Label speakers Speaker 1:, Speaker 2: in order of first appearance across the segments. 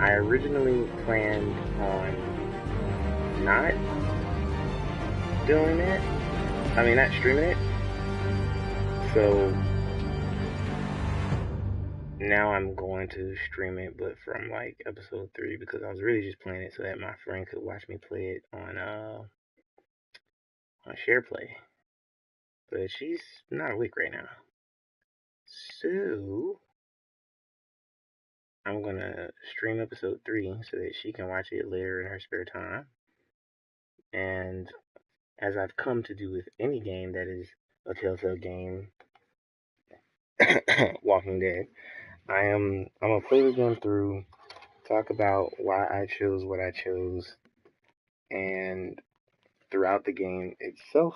Speaker 1: I originally planned on not doing it. I mean, not streaming it. So now I'm going to stream it, but from like episode 3, because I was really just playing it so that my friend could watch me play it on SharePlay. But she's not awake right now. So I'm gonna stream episode 3 so that she can watch it later in her spare time. And as I've come to do with any game that is a Telltale game, Walking Dead, I'm gonna play the game through, talk about why I chose what I chose, and throughout the game itself,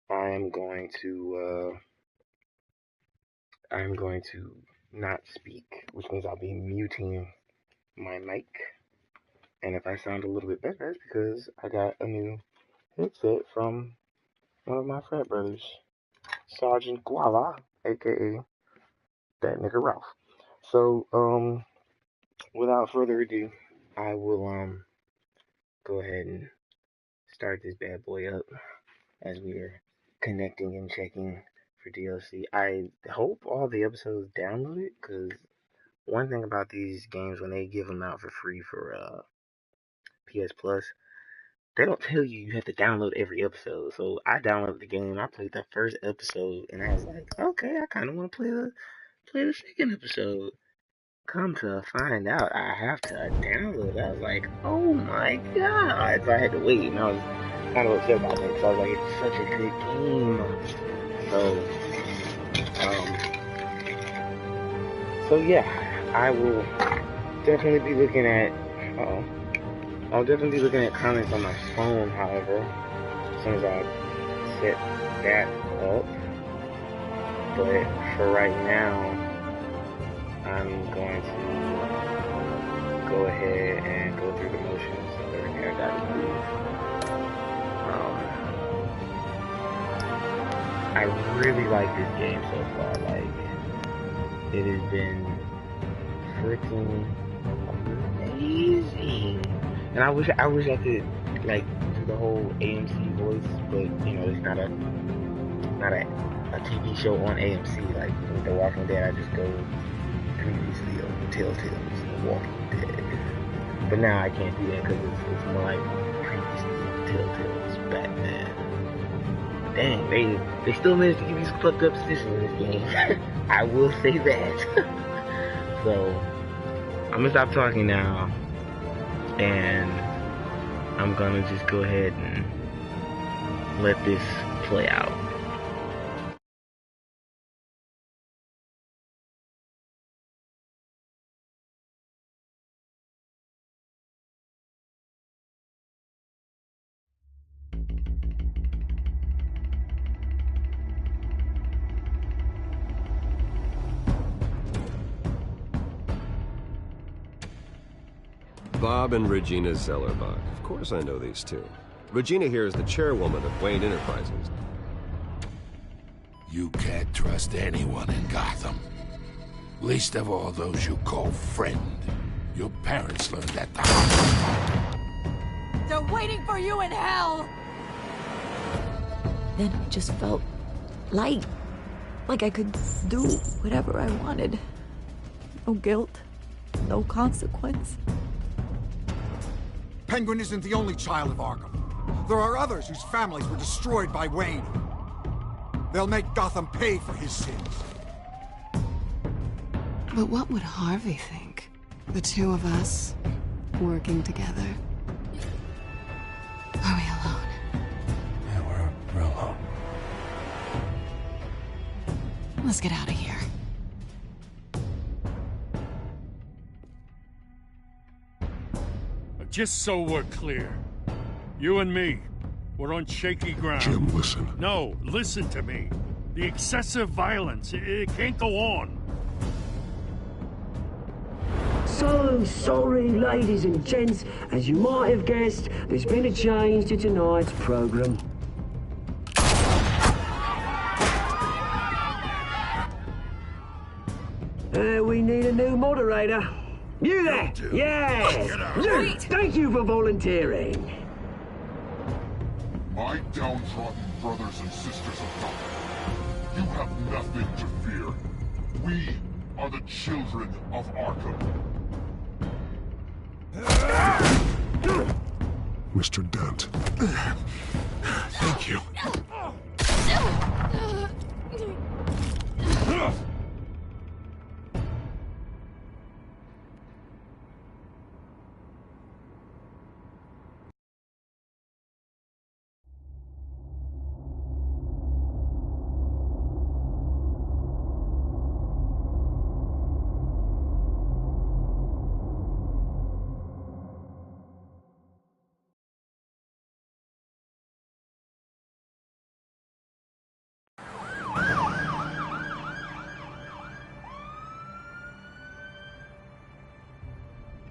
Speaker 1: I'm going to not speak, which means I'll be muting my mic. And if I sound a little bit better, it's because I got a new headset from one of my frat brothers, Sergeant Guava, aka that nigga Ralph. So, without further ado, I will go ahead and start this bad boy up as we are connecting and checking for DLC. I hope all the episodes downloaded, because one thing about these games, when they give them out for free for PS Plus, they don't tell you have to download every episode. So I downloaded the game, I played the first episode, and I was like, okay, I kind of want to play the second episode. Come to find out, I have to download it. I was like, oh my god. So I had to wait, and I was kind of upset about that, because I was like, it's such a good game. So yeah, I will definitely be looking at, I'll definitely be looking at comments on my phone, however, as soon as I set that up. But for right now, I'm going to go ahead and go through the motions of everything I got to do. I really like this game so far. Like, it has been freaking amazing. And I wish I could like do the whole AMC voice, but you know, it's not a TV show on AMC like with The Walking Dead. I just go previously on TaleTells Walking Dead. But now I can't do that because it's more like previously TaleTells Batman. Dang, they still managed to give you some fucked up positions in this game. I will say that. So I'm gonna stop talking now, and I'm gonna just go ahead and let this play out.
Speaker 2: Bob and Regina Zellerbach. Of course I know these two. Regina here is the chairwoman of Wayne Enterprises.
Speaker 3: You can't trust anyone in Gotham. Least of all those you call friend. Your parents learned that the hard way.
Speaker 4: They're waiting for you in hell! Then I just felt light. Like I could do whatever I wanted. No guilt. No consequence.
Speaker 5: Penguin isn't the only child of Arkham. There are others whose families were destroyed by Wayne. They'll make Gotham pay for his sins.
Speaker 6: But what would Harvey think? The two of us, working together. Are we alone?
Speaker 3: Yeah, we're alone.
Speaker 6: Let's get out of here.
Speaker 7: Just so we're clear, you and me, we're on shaky ground.
Speaker 3: Jim, listen.
Speaker 7: No, listen to me. The excessive violence, it can't go on.
Speaker 8: So sorry, ladies and gents. As you might have guessed, there's been a change to tonight's program. We need a new moderator. You there! Yes! You! Thank you for volunteering.
Speaker 3: My downtrodden brothers and sisters of Gotham, you have nothing to fear. We are the children of Arkham.
Speaker 9: Mr. Dent. Thank you.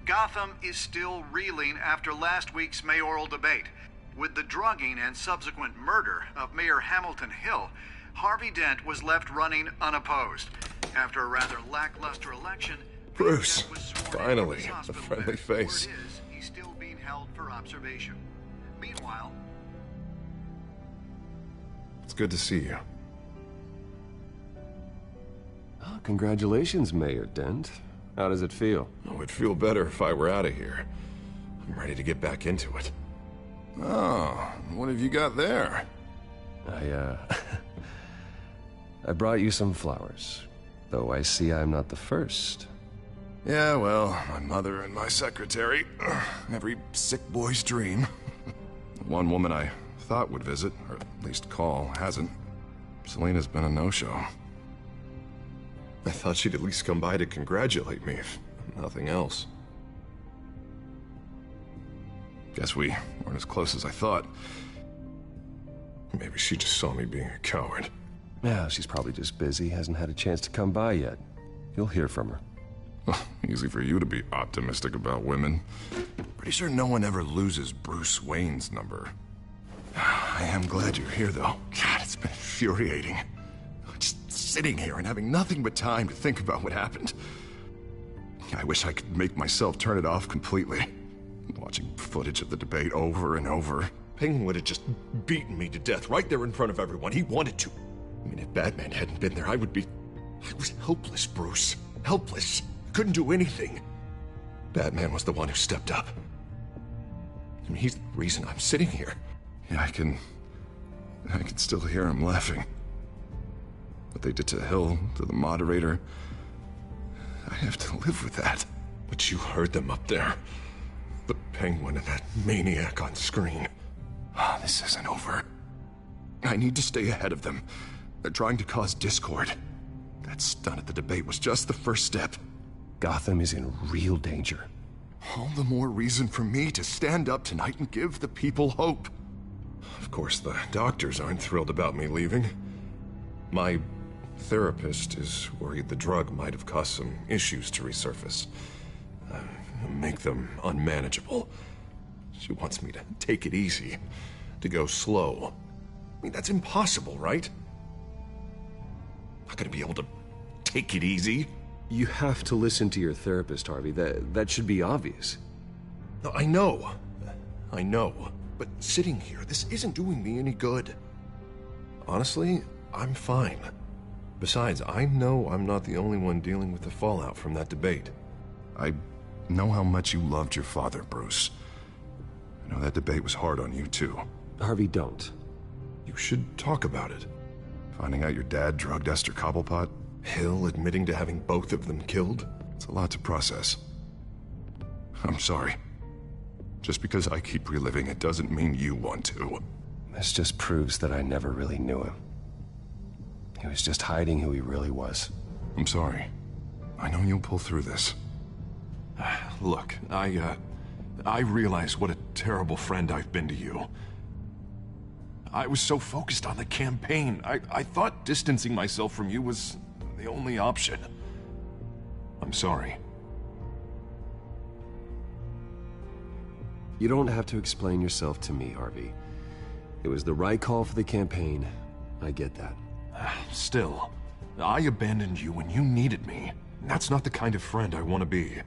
Speaker 10: Gotham is still reeling after last week's mayoral debate. With the drugging and subsequent murder of Mayor Hamilton Hill, Harvey Dent was left running unopposed. After a rather lackluster election,
Speaker 2: Bruce,
Speaker 10: Dent was sworn in
Speaker 2: finally,
Speaker 10: his
Speaker 2: a
Speaker 10: hospital
Speaker 2: friendly
Speaker 10: bed.
Speaker 2: face.
Speaker 10: Word is, he's still being held for observation. Meanwhile,
Speaker 2: It's good to see you. Oh, congratulations, Mayor Dent. How does it feel? Oh, it'd feel better if I were out of here. I'm ready to get back into it. Oh, what have you got there? I brought you some flowers. Though I see I'm not the first. Yeah, well, my mother and my secretary. Every sick boy's dream. One woman I thought would visit, or at least call, hasn't. Selena's been a no-show. I thought she'd at least come by to congratulate me, if nothing else. Guess we weren't as close as I thought. Maybe she just saw me being a coward. Yeah, she's probably just busy, hasn't had a chance to come by yet. You'll hear from her. Well, easy for you to be optimistic about women. Pretty sure no one ever loses Bruce Wayne's number. I am glad you're here, though. God, it's been infuriating. Just sitting here and having nothing but time to think about what happened. I wish I could make myself turn it off completely. Watching footage of the debate over and over. Penguin would have just beaten me to death right there in front of everyone. He wanted to. I mean, if Batman hadn't been there, I was helpless, Bruce. Helpless. Couldn't do anything. Batman was the one who stepped up. I mean, he's the reason I'm sitting here. Yeah, I can still hear him laughing. What they did to Hill, to the moderator, I have to live with that. But you heard them up there. The Penguin and that maniac on screen. This isn't over. I need to stay ahead of them. They're trying to cause discord. That stunt at the debate was just the first step. Gotham is in real danger. All the more reason for me to stand up tonight and give the people hope. Of course, the doctors aren't thrilled about me leaving. My therapist is worried the drug might have caused some issues to resurface. Make them unmanageable. She wants me to take it easy, to go slow. I mean, that's impossible, right? Not gonna be able to take it easy. You have to listen to your therapist, Harvey. That should be obvious. No, I know. But sitting here, this isn't doing me any good. Honestly, I'm fine. Besides, I know I'm not the only one dealing with the fallout from that debate. I know how much you loved your father, Bruce. I know that debate was hard on you, too. Harvey, don't. You should talk about it. Finding out your dad drugged Esther Cobblepot, Hill admitting to having both of them killed. It's a lot to process. I'm sorry. Just because I keep reliving it doesn't mean you want to. This just proves that I never really knew him. He was just hiding who he really was. I'm sorry. I know you'll pull through this. Look, I realize what a terrible friend I've been to you. I was so focused on the campaign. I thought distancing myself from you was the only option. I'm sorry. You don't have to explain yourself to me, Harvey. It was the right call for the campaign. I get that. Still, I abandoned you when you needed me. That's not the kind of friend I want to be.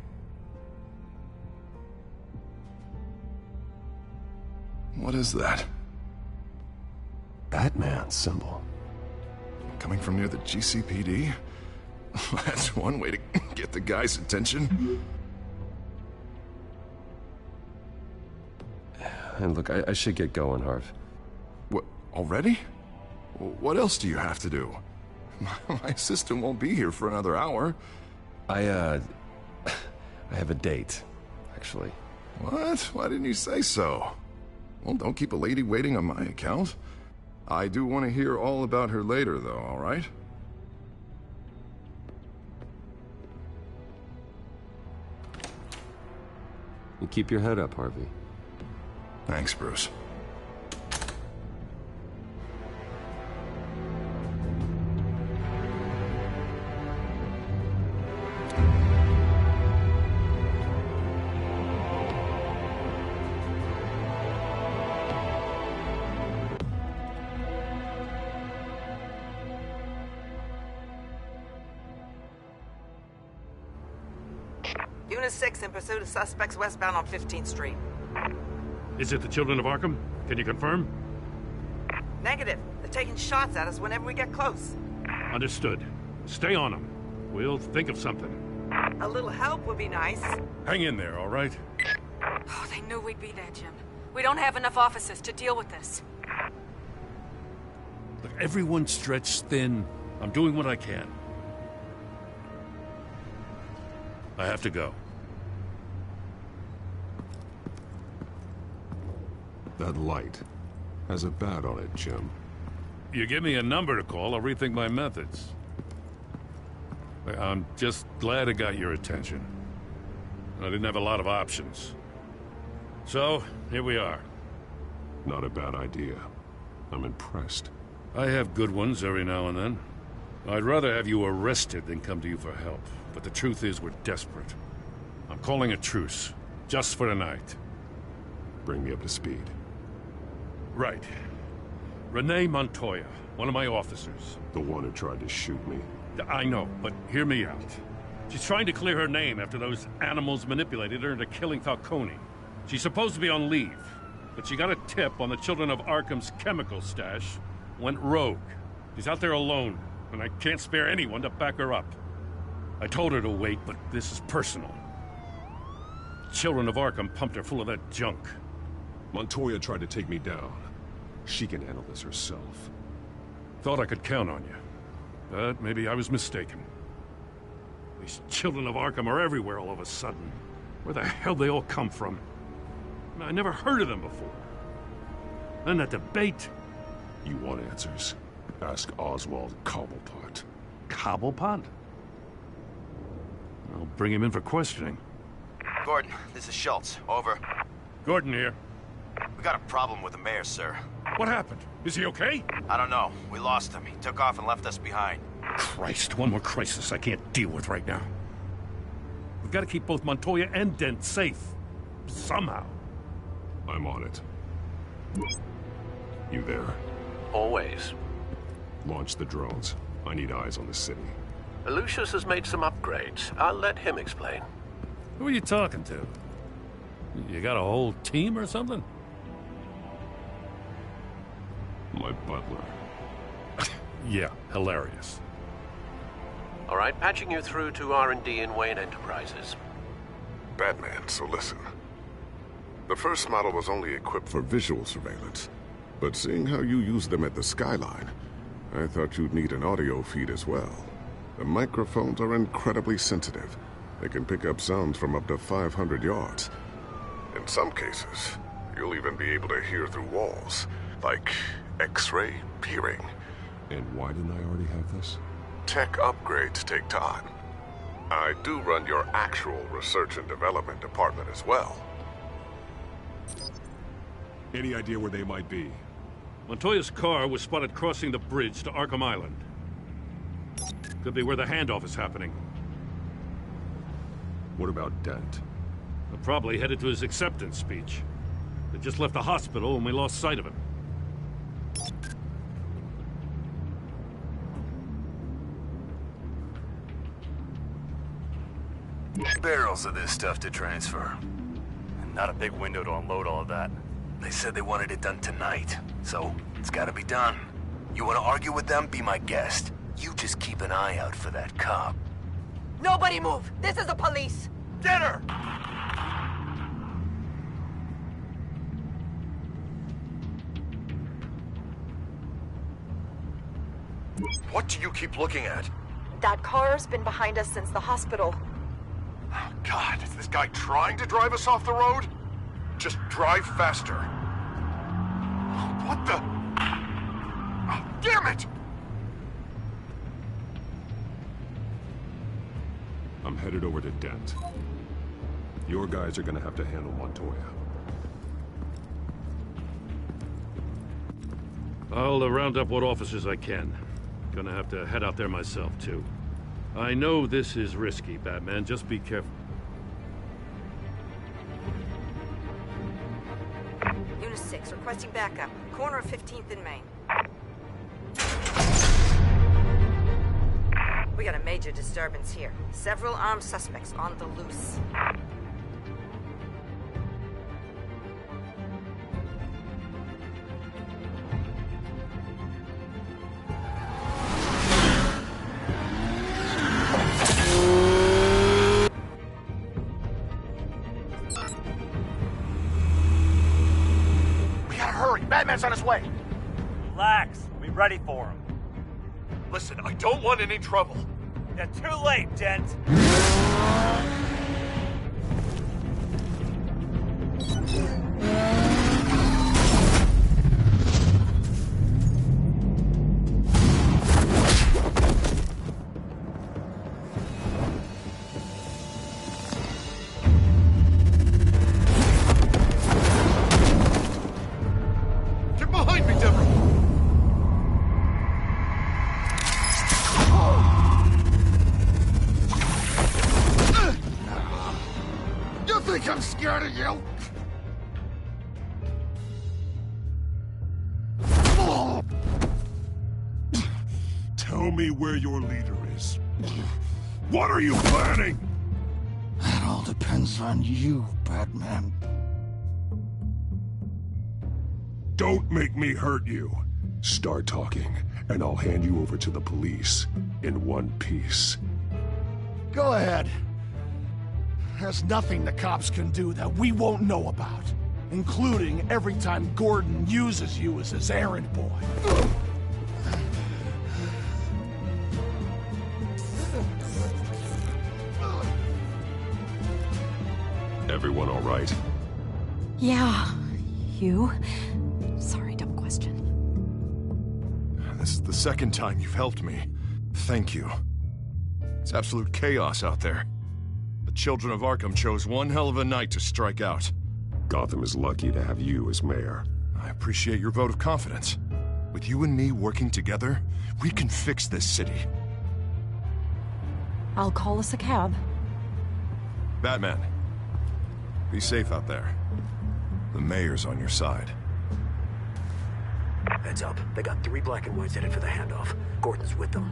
Speaker 2: What is that?
Speaker 9: Batman symbol.
Speaker 2: Coming from near the GCPD? That's one way to get the guy's attention.
Speaker 9: And look, I should get going, Harv.
Speaker 2: What, already? What else do you have to do? My assistant won't be here for another hour.
Speaker 9: I have a date, actually.
Speaker 2: What? Why didn't you say so? Well, don't keep a lady waiting on my account. I do want to hear all about her later, though, all right?
Speaker 9: You keep your head up, Harvey.
Speaker 2: Thanks, Bruce.
Speaker 11: Unit 6 in pursuit of suspects westbound on 15th Street.
Speaker 7: Is it the Children of Arkham? Can you confirm?
Speaker 11: Negative. They're taking shots at us whenever we get close.
Speaker 7: Understood. Stay on them. We'll think of something.
Speaker 11: A little help would be nice.
Speaker 7: Hang in there, all right?
Speaker 12: Oh, they knew we'd be there, Jim. We don't have enough officers to deal with this.
Speaker 7: Look, everyone's stretched thin. I'm doing what I can. I have to go.
Speaker 9: That light has a bat on it, Jim.
Speaker 7: You give me a number to call, I'll rethink my methods. I'm just glad I got your attention. I didn't have a lot of options. So, here we are.
Speaker 9: Not a bad idea. I'm impressed.
Speaker 7: I have good ones every now and then. I'd rather have you arrested than come to you for help. But the truth is, we're desperate. I'm calling a truce. Just for tonight.
Speaker 9: Bring me up to speed.
Speaker 7: Right. Renee Montoya, one of my officers.
Speaker 9: The one who tried to shoot me.
Speaker 7: I know, but hear me out. She's trying to clear her name after those animals manipulated her into killing Falcone. She's supposed to be on leave, but she got a tip on the Children of Arkham's chemical stash, went rogue. She's out there alone, and I can't spare anyone to back her up. I told her to wait, but this is personal. Children of Arkham pumped her full of that junk.
Speaker 9: Montoya tried to take me down. She can handle this herself.
Speaker 7: Thought I could count on you. But maybe I was mistaken. These Children of Arkham are everywhere all of a sudden. Where the hell they all come from? I never heard of them before. And that debate.
Speaker 9: You want answers? Ask Oswald Cobblepot.
Speaker 7: Cobblepot? I'll bring him in for questioning.
Speaker 13: Gordon, this is Schultz. Over.
Speaker 7: Gordon here.
Speaker 13: We got a problem with the mayor, sir.
Speaker 7: What happened? Is he okay?
Speaker 13: I don't know. We lost him. He took off and left us behind.
Speaker 7: Christ, one more crisis I can't deal with right now. We've got to keep both Montoya and Dent safe. Somehow.
Speaker 9: I'm on it. You there?
Speaker 14: Always.
Speaker 9: Launch the drones. I need eyes on the city.
Speaker 14: Lucius has made some upgrades. I'll let him explain.
Speaker 7: Who are you talking to? You got a whole team or something?
Speaker 9: My butler.
Speaker 7: Yeah, hilarious.
Speaker 14: All right, patching you through to R&D in Wayne Enterprises.
Speaker 15: Batman, so listen. The first model was only equipped for visual surveillance, but seeing how you use them at the Skyline, I thought you'd need an audio feed as well. The microphones are incredibly sensitive. They can pick up sounds from up to 500 yards. In some cases, you'll even be able to hear through walls, like X-ray peering.
Speaker 9: And why didn't I already have this?
Speaker 15: Tech upgrades take time. I do run your actual research and development department as well.
Speaker 9: Any idea where they might be?
Speaker 7: Montoya's car was spotted crossing the bridge to Arkham Island. Could be where the handoff is happening.
Speaker 9: What about Dent?
Speaker 7: They're probably headed to his acceptance speech. They just left the hospital and we lost sight of him.
Speaker 16: Barrels of this stuff to transfer. And not a big window to unload all of that.
Speaker 13: They said they wanted it done tonight, so it's gotta be done. You wanna argue with them? Be my guest. You just keep an eye out for that cop.
Speaker 12: Nobody move! This is the police!
Speaker 13: Get her!
Speaker 16: What do you keep looking at?
Speaker 17: That car's been behind us since the hospital.
Speaker 16: Oh, God, is this guy trying to drive us off the road? Just drive faster. What the? Oh, damn it!
Speaker 9: I'm headed over to Dent. Your guys are gonna have to handle Montoya.
Speaker 7: I'll round up what officers I can. Gonna have to head out there myself, too. I know this is risky, Batman. Just be careful.
Speaker 11: Unit 6, requesting backup. Corner of 15th and Main. We got a major disturbance here. Several armed suspects on the loose.
Speaker 16: Batman's on his way.
Speaker 18: Relax. We'll be ready for him.
Speaker 16: Listen, I don't want any trouble.
Speaker 18: You're too late, Dent.
Speaker 16: I'm scared of you!
Speaker 9: Tell me where your leader is. What are you planning?
Speaker 3: That all depends on you, Batman.
Speaker 9: Don't make me hurt you. Start talking, and I'll hand you over to the police in one piece.
Speaker 3: Go ahead. There's nothing the cops can do that we won't know about, including every time Gordon uses you as his errand boy.
Speaker 9: Everyone all right?
Speaker 4: Yeah. You? Sorry, dumb question.
Speaker 16: This is the second time you've helped me. Thank you. It's absolute chaos out there. The children of Arkham chose one hell of a night to strike out.
Speaker 9: Gotham is lucky to have you as mayor.
Speaker 16: I appreciate your vote of confidence. With you and me working together, we can fix this city.
Speaker 4: I'll call us a cab.
Speaker 16: Batman, be safe out there. The mayor's on your side.
Speaker 8: Heads up. They got 3 black and whites headed for the handoff. Gordon's with them.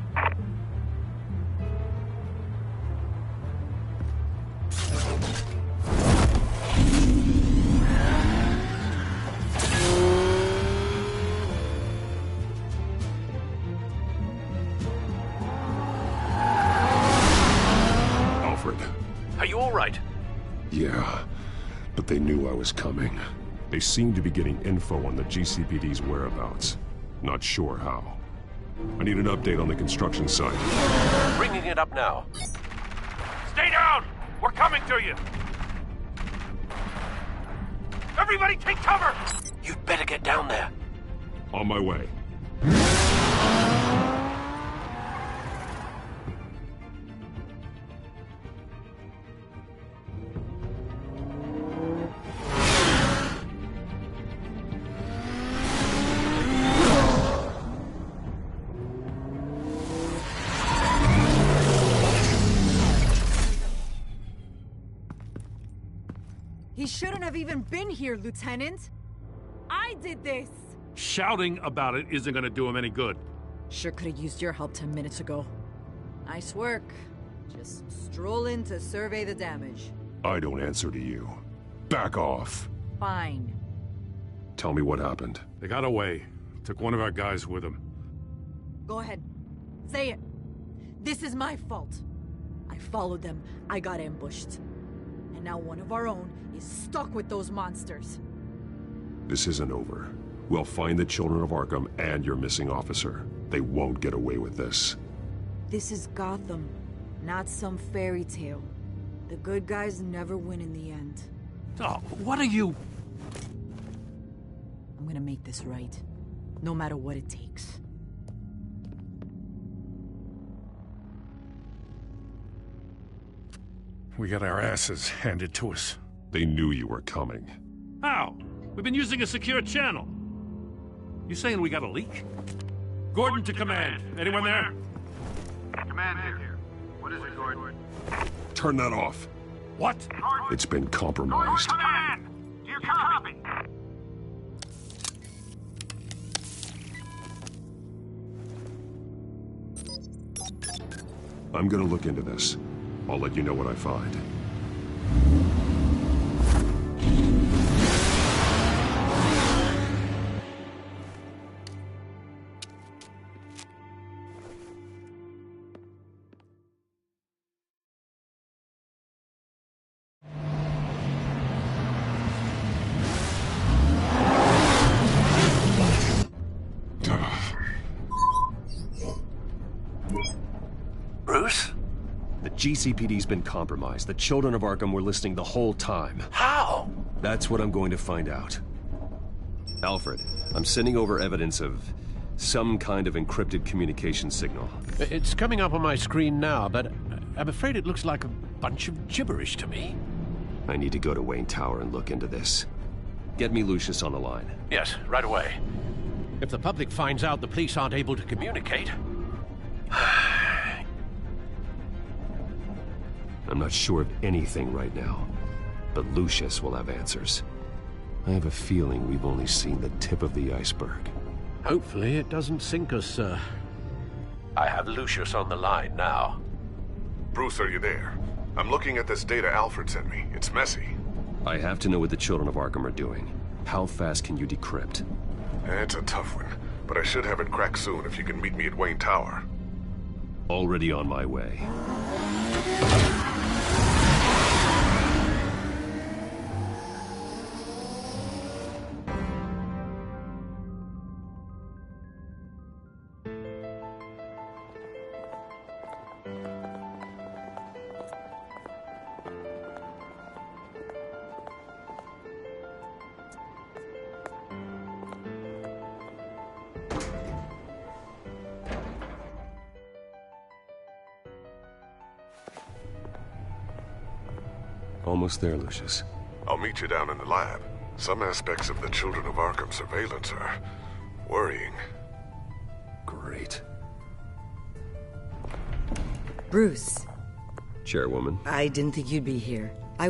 Speaker 9: Alfred.
Speaker 14: Are you all right?
Speaker 9: Yeah, but they knew I was coming. They seem to be getting info on the GCPD's whereabouts. Not sure how. I need an update on the construction site.
Speaker 14: Bringing it up now.
Speaker 7: Stay down! We're coming to you! Everybody take cover!
Speaker 14: You'd better get down there.
Speaker 9: On my way.
Speaker 12: He shouldn't have even been here, Lieutenant. I did this.
Speaker 7: Shouting about it isn't gonna do him any good.
Speaker 12: Sure could have used your help 10 minutes ago. Nice work. Just stroll in to survey the damage.
Speaker 9: I don't answer to you. Back off.
Speaker 12: Fine.
Speaker 9: Tell me what happened.
Speaker 7: They got away. Took one of our guys with them.
Speaker 12: Go ahead. Say it. This is my fault. I followed them. I got ambushed. And now one of our own is stuck with those monsters.
Speaker 9: This isn't over. We'll find the children of Arkham and your missing officer. They won't get away with this.
Speaker 12: This is Gotham, not some fairy tale. The good guys never win in the end.
Speaker 7: Oh, what are you...
Speaker 12: I'm gonna make this right, no matter what it takes.
Speaker 7: We got our asses handed to us.
Speaker 9: They knew you were coming.
Speaker 7: How? We've been using a secure channel. You saying we got a leak? Gordon to command. Anyone there?
Speaker 10: Command here. What is it, Gordon?
Speaker 9: Turn that off.
Speaker 7: What?
Speaker 9: It's been compromised.
Speaker 10: Command! Do you copy?
Speaker 9: I'm gonna look into this. I'll let you know what I find.
Speaker 13: Bruce?
Speaker 2: The GCPD's been compromised. The children of Arkham were listening the whole time.
Speaker 13: How?
Speaker 2: That's what I'm going to find out. Alfred, I'm sending over evidence of some kind of encrypted communication signal.
Speaker 14: It's coming up on my screen now, but I'm afraid it looks like a bunch of gibberish to me.
Speaker 2: I need to go to Wayne Tower and look into this. Get me Lucius on the line.
Speaker 14: Yes, right away. If the public finds out the police aren't able to communicate...
Speaker 2: I'm not sure of anything right now, but Lucius will have answers. I have a feeling we've only seen the tip of the iceberg.
Speaker 14: Hopefully it doesn't sink us, sir. I have Lucius on the line now.
Speaker 15: Bruce, are you there? I'm looking at this data Alfred sent me. It's messy.
Speaker 2: I have to know what the children of Arkham are doing. How fast can you decrypt?
Speaker 15: It's a tough one, but I should have it cracked soon if you can meet me at Wayne Tower.
Speaker 2: Already on my way. Almost there, Lucius.
Speaker 15: I'll meet you down in the lab. Some aspects of the Children of Arkham surveillance are worrying.
Speaker 2: Great.
Speaker 19: Bruce.
Speaker 2: Chairwoman.
Speaker 19: I didn't think you'd be here. I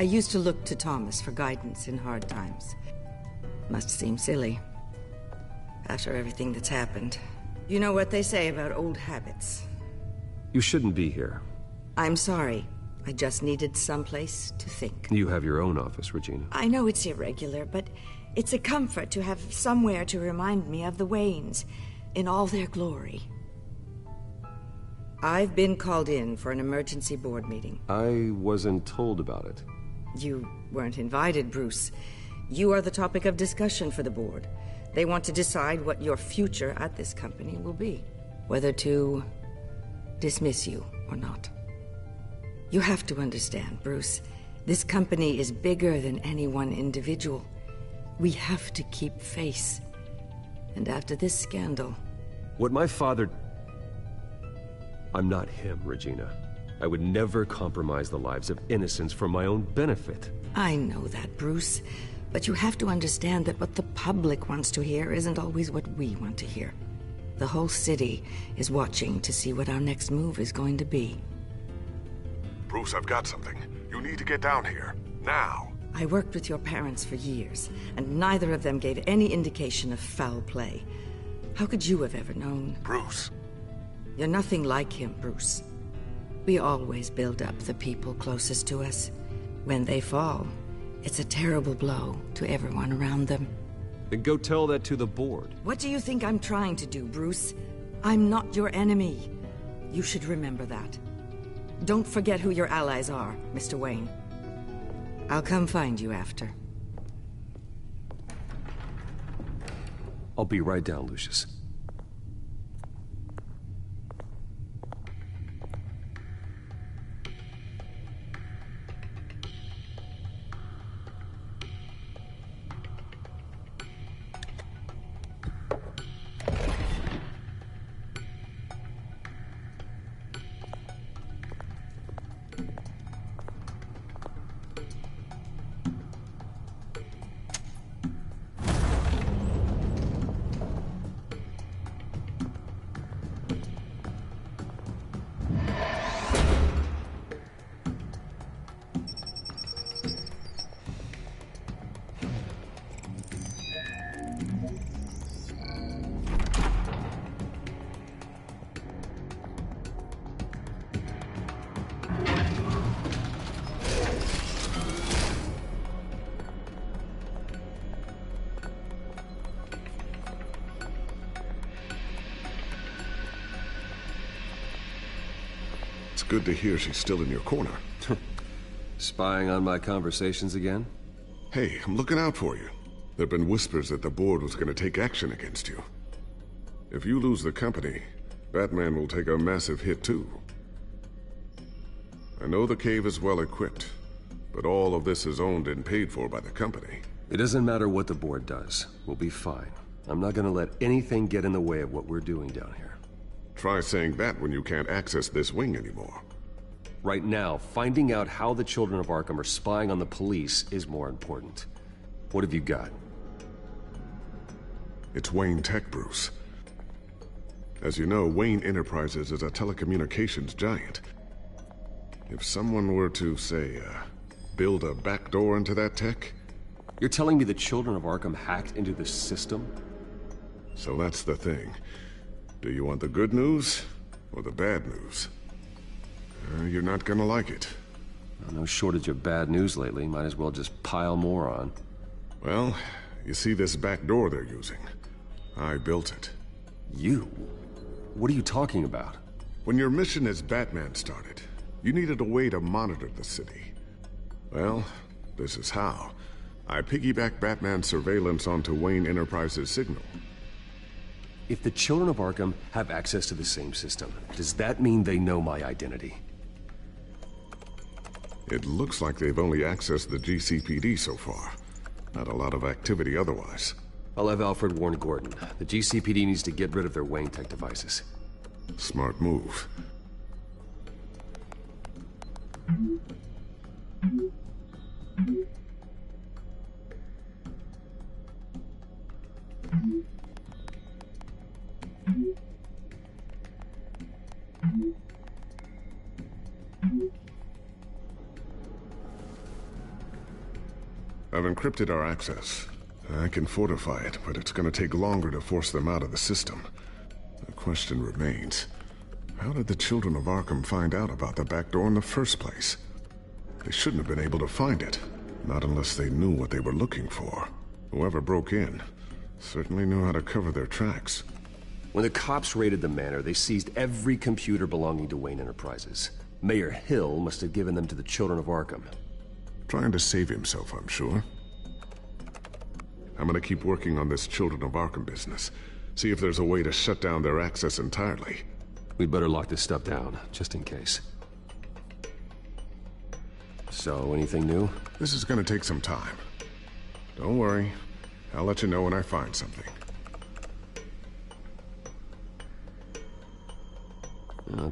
Speaker 19: used to look to Thomas for guidance in hard times. Must seem silly. After everything that's happened. You know what they say about old habits.
Speaker 2: You shouldn't be here.
Speaker 19: I'm sorry. I just needed someplace to think.
Speaker 2: You have your own office, Regina.
Speaker 19: I know it's irregular, but it's a comfort to have somewhere to remind me of the Waynes in all their glory. I've been called in for an emergency board meeting.
Speaker 2: I wasn't told about it.
Speaker 19: You weren't invited, Bruce. You are the topic of discussion for the board. They want to decide what your future at this company will be. Whether to dismiss you or not. You have to understand, Bruce. This company is bigger than any one individual. We have to keep face. And after this scandal...
Speaker 2: What my father... I'm not him, Regina. I would never compromise the lives of innocents for my own benefit.
Speaker 19: I know that, Bruce. But you have to understand that what the public wants to hear isn't always what we want to hear. The whole city is watching to see what our next move is going to be.
Speaker 15: Bruce, I've got something. You need to get down here. Now.
Speaker 19: I worked with your parents for years, and neither of them gave any indication of foul play. How could you have ever known?
Speaker 15: Bruce.
Speaker 19: You're nothing like him, Bruce. We always build up the people closest to us. When they fall, It's a terrible blow to everyone around them.
Speaker 2: Then go tell that to the board.
Speaker 19: What do you think I'm trying to do, Bruce? I'm not your enemy. You should remember that. Don't forget who your allies are, Mr. Wayne. I'll come find you after.
Speaker 2: I'll be right down, Lucius.
Speaker 15: It's good to hear she's still in your corner.
Speaker 2: Spying on my conversations again?
Speaker 15: Hey, I'm looking out for you. There've been whispers that the board was going to take action against you. If you lose the company, Batman will take a massive hit too. I know the cave is well equipped, but all of this is owned and paid for by the company.
Speaker 2: It doesn't matter what the board does. We'll be fine. I'm not gonna let anything get in the way of what we're doing down here.
Speaker 15: Try saying that when you can't access this wing anymore.
Speaker 2: Right now, finding out how the children of Arkham are spying on the police is more important. What have you got?
Speaker 15: It's Wayne Tech, Bruce. As you know, Wayne Enterprises is a telecommunications giant. If someone were to, say, build a backdoor into that tech...
Speaker 2: You're telling me the children of Arkham hacked into this system?
Speaker 15: So that's the thing. Do you want the good news or the bad news? You're not gonna like it.
Speaker 2: No shortage of bad news lately. Might as well just pile more on.
Speaker 15: Well, you see this back door they're using? I built it.
Speaker 2: You? What are you talking about?
Speaker 15: When your mission as Batman started, you needed a way to monitor the city. Well, this is how. I piggybacked Batman's surveillance onto Wayne Enterprises' signal.
Speaker 2: If the children of Arkham have access to the same system, does that mean they know my identity?
Speaker 15: It looks like they've only accessed the GCPD so far. Not a lot of activity otherwise.
Speaker 2: I'll have Alfred warn Gordon. The GCPD needs to get rid of their Wayne Tech devices.
Speaker 15: Smart move. I've encrypted our access. I can fortify it, but it's gonna take longer to force them out of the system. The question remains, how did the children of Arkham find out about the back door in the first place? They shouldn't have been able to find it, not unless they knew what they were looking for. Whoever broke in certainly knew how to cover their tracks.
Speaker 2: When the cops raided the manor, they seized every computer belonging to Wayne Enterprises. Mayor Hill must have given them to the children of Arkham.
Speaker 15: Trying to save himself, I'm sure. I'm gonna keep working on this Children of Arkham business. See if there's a way to shut down their access entirely.
Speaker 2: We'd better lock this stuff down, just in case. So, anything new?
Speaker 15: This is gonna take some time. Don't worry. I'll let you know when I find something.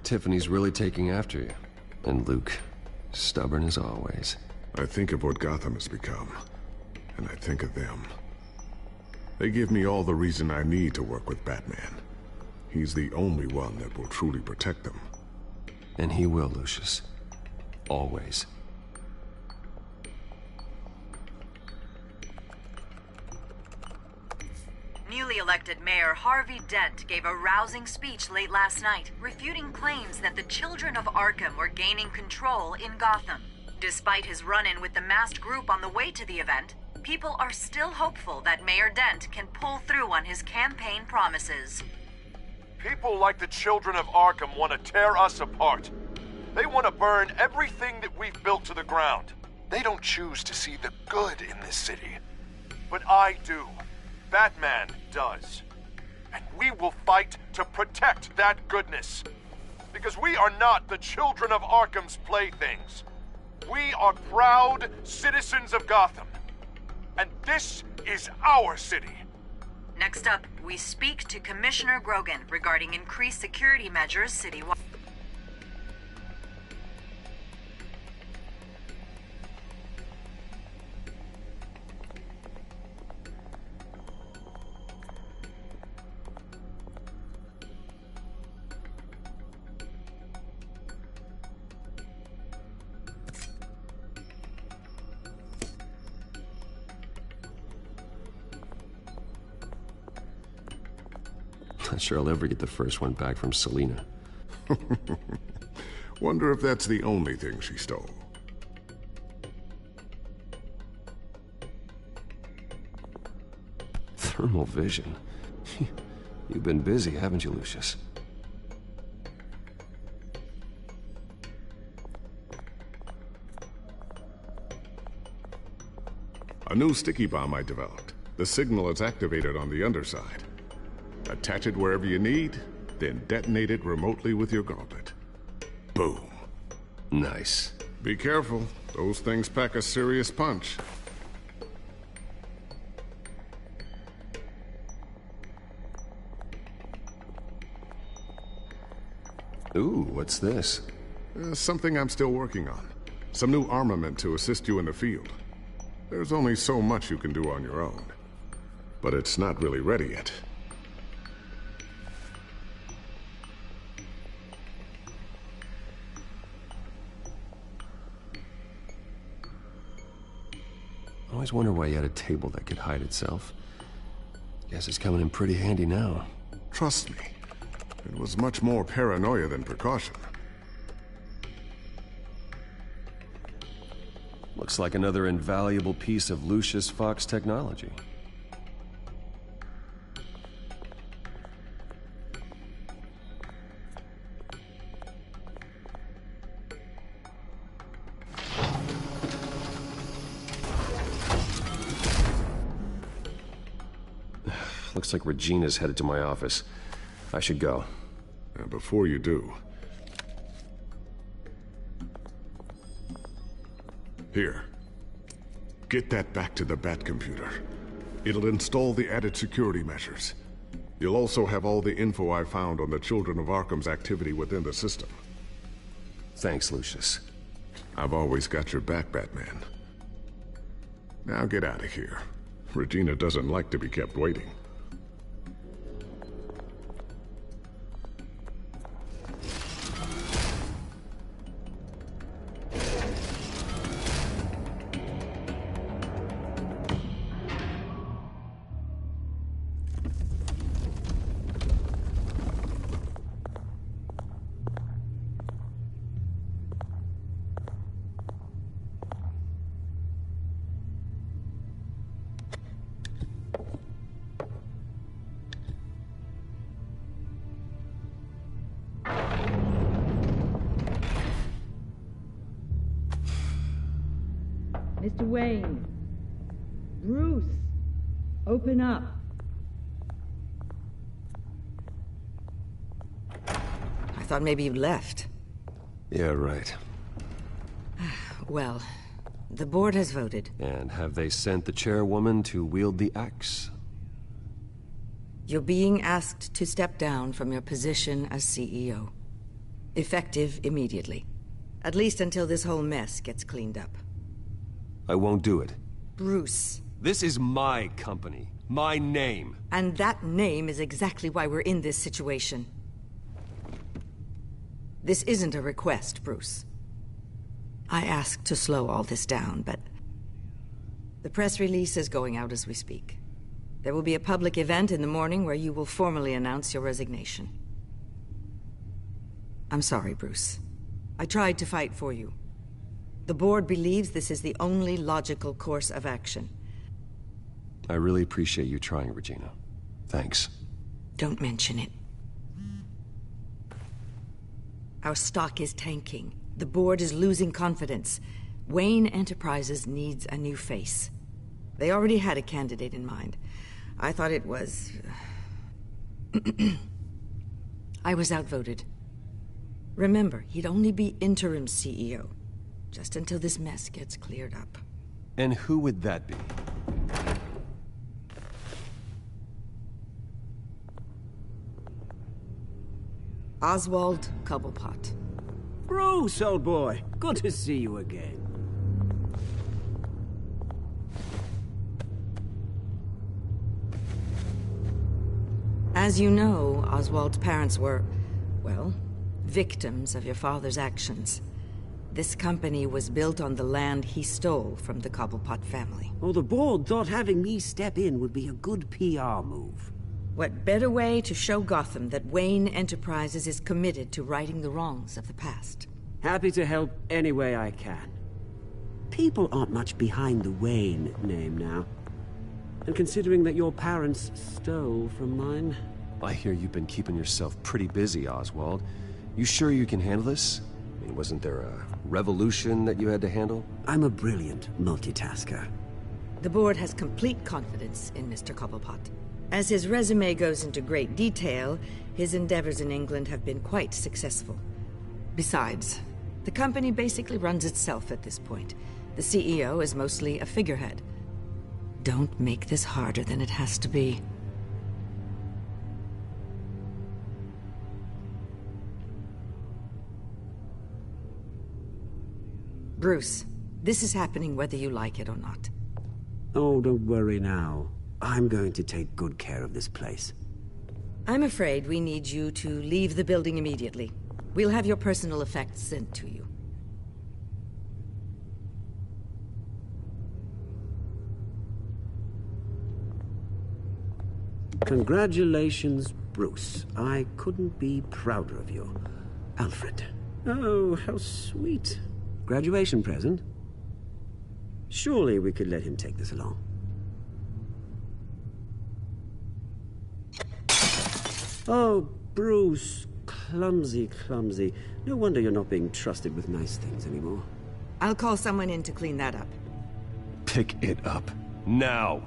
Speaker 2: Tiffany's really taking after you. And Luke, stubborn as always.
Speaker 15: I think of what Gotham has become, and I think of them. They give me all the reason I need to work with Batman. He's the only one that will truly protect them.
Speaker 2: And he will, Lucius. Always.
Speaker 20: Newly elected Mayor Harvey Dent gave a rousing speech late last night, refuting claims that the children of Arkham were gaining control in Gotham. Despite his run-in with the masked group on the way to the event, people are still hopeful that Mayor Dent can pull through on his campaign promises.
Speaker 16: People like the children of Arkham want to tear us apart. They want to burn everything that we've built to the ground. They don't choose to see the good in this city. But I do. Batman does. And we will fight to protect that goodness. Because we are not the children of Arkham's playthings. We are proud citizens of Gotham. And this is our city.
Speaker 20: Next up, we speak to Commissioner Grogan regarding increased security measures citywide.
Speaker 2: Not sure I'll ever get the first one back from Selina.
Speaker 15: Wonder if that's the only thing she stole.
Speaker 2: Thermal vision. You've been busy, haven't you, Lucius?
Speaker 15: A new sticky bomb I developed. The signal is activated on the underside. Attach it wherever you need, then detonate it remotely with your gauntlet. Boom.
Speaker 2: Nice.
Speaker 15: Be careful. Those things pack a serious punch.
Speaker 2: Ooh, what's this?
Speaker 15: Something I'm still working on. Some new armament to assist you in the field. There's only so much you can do on your own. But it's not really ready yet.
Speaker 2: I always wonder why you had a table that could hide itself. Guess it's coming in pretty handy now.
Speaker 15: Trust me, it was much more paranoia than precaution.
Speaker 2: Looks like another invaluable piece of Lucius Fox technology. Looks like Regina's headed to my office. I should go.
Speaker 15: And before you do... Here. Get that back to the Bat computer. It'll install the added security measures. You'll also have all the info I found on the Children of Arkham's activity within the system.
Speaker 2: Thanks, Lucius.
Speaker 15: I've always got your back, Batman. Now get out of here. Regina doesn't like to be kept waiting.
Speaker 4: Mr. Wayne. Bruce. Open up.
Speaker 19: I thought maybe you'd left.
Speaker 2: Yeah, right.
Speaker 19: Well, the board has voted.
Speaker 2: And have they sent the chairwoman to wield the axe?
Speaker 19: You're being asked to step down from your position as CEO. Effective immediately. At least until this whole mess gets cleaned up.
Speaker 2: I won't do it.
Speaker 19: Bruce.
Speaker 2: This is my company. My name.
Speaker 19: And that name is exactly why we're in this situation. This isn't a request, Bruce. I asked to slow all this down, but... the press release is going out as we speak. There will be a public event in the morning where you will formally announce your resignation. I'm sorry, Bruce. I tried to fight for you. The board believes this is the only logical course of action.
Speaker 2: I really appreciate you trying, Regina. Thanks.
Speaker 19: Don't mention it. Our stock is tanking. The board is losing confidence. Wayne Enterprises needs a new face. They already had a candidate in mind. I thought it was... I was outvoted. Remember, he'd only be interim CEO, just until this mess gets cleared up.
Speaker 2: And who would that be?
Speaker 19: Oswald Cobblepot.
Speaker 21: Bruce, old boy. Good to see you again.
Speaker 19: As you know, Oswald's parents were, well, victims of your father's actions. This company was built on the land he stole from the Cobblepot family.
Speaker 21: Well, the board thought having me step in would be a good PR move.
Speaker 19: What better way to show Gotham that Wayne Enterprises is committed to righting the wrongs of the past?
Speaker 21: Happy to help any way I can. People aren't much behind the Wayne name now. And considering that your parents stole from mine...
Speaker 2: I hear you've been keeping yourself pretty busy, Oswald. You sure you can handle this? I mean, wasn't there a revolution that you had to handle?
Speaker 21: I'm a brilliant multitasker.
Speaker 19: The board has complete confidence in Mr. Cobblepot. As his resume goes into great detail, his endeavors in England have been quite successful. Besides, the company basically runs itself at this point. The CEO is mostly a figurehead. Don't make this harder than it has to be. Bruce, this is happening whether you like it or not.
Speaker 21: Oh, don't worry now. I'm going to take good care of this place.
Speaker 19: I'm afraid we need you to leave the building immediately. We'll have your personal effects sent to you.
Speaker 21: Congratulations, Bruce. I couldn't be prouder of you. Alfred. Oh, how sweet. Graduation present? Surely we could let him take this along. Oh, Bruce. Clumsy, clumsy. No wonder you're not being trusted with nice things anymore.
Speaker 19: I'll call someone in to clean that up.
Speaker 2: Pick it up. Now!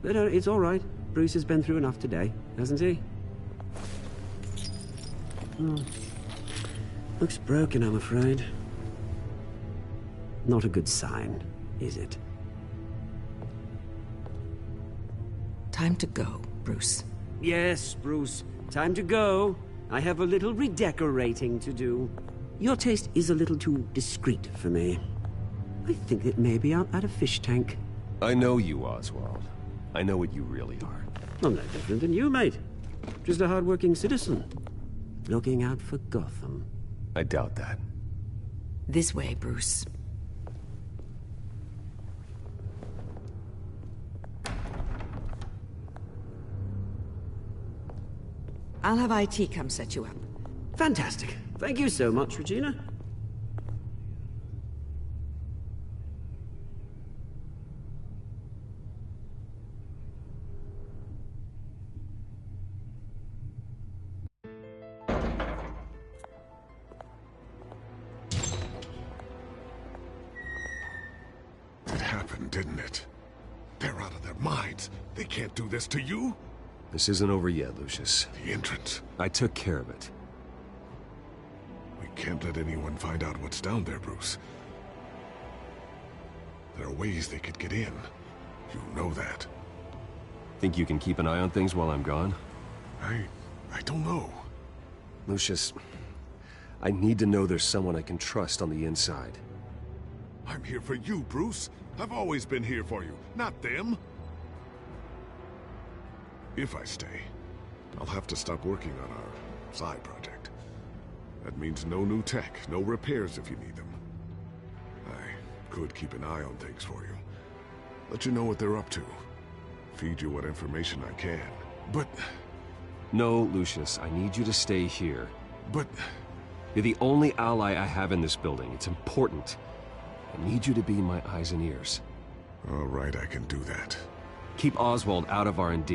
Speaker 21: But it's all right. Bruce has been through enough today, hasn't he? Oh. Looks broken, I'm afraid. Not a good sign, is it?
Speaker 19: Time to go, Bruce.
Speaker 21: Yes, Bruce. Time to go. I have a little redecorating to do. Your taste is a little too discreet for me. I think that maybe I'll add a fish tank.
Speaker 2: I know you, Oswald. I know what you really are.
Speaker 21: I'm no different than you, mate. Just a hard-working citizen. Looking out for Gotham.
Speaker 2: I doubt that.
Speaker 19: This way, Bruce. I'll have IT come set you up.
Speaker 21: Fantastic. Thank you so much, Regina.
Speaker 15: It happened, didn't it? They're out of their minds. They can't do this to you.
Speaker 2: This isn't over yet, Lucius.
Speaker 15: The entrance.
Speaker 2: I took care of it.
Speaker 15: We can't let anyone find out what's down there, Bruce. There are ways they could get in. You know that.
Speaker 2: Think you can keep an eye on things while I'm gone?
Speaker 15: I don't know.
Speaker 2: Lucius, I need to know there's someone I can trust on the inside.
Speaker 15: I'm here for you, Bruce. I've always been here for you, not them. If I stay, I'll have to stop working on our side project. That means no new tech, no repairs if you need them. I could keep an eye on things for you. Let you know what they're up to. Feed you what information I can. But...
Speaker 2: No, Lucius, I need you to stay here.
Speaker 15: But...
Speaker 2: You're the only ally I have in this building. It's important. I need you to be my eyes and ears.
Speaker 15: All right, I can do that.
Speaker 2: Keep Oswald out of R&D,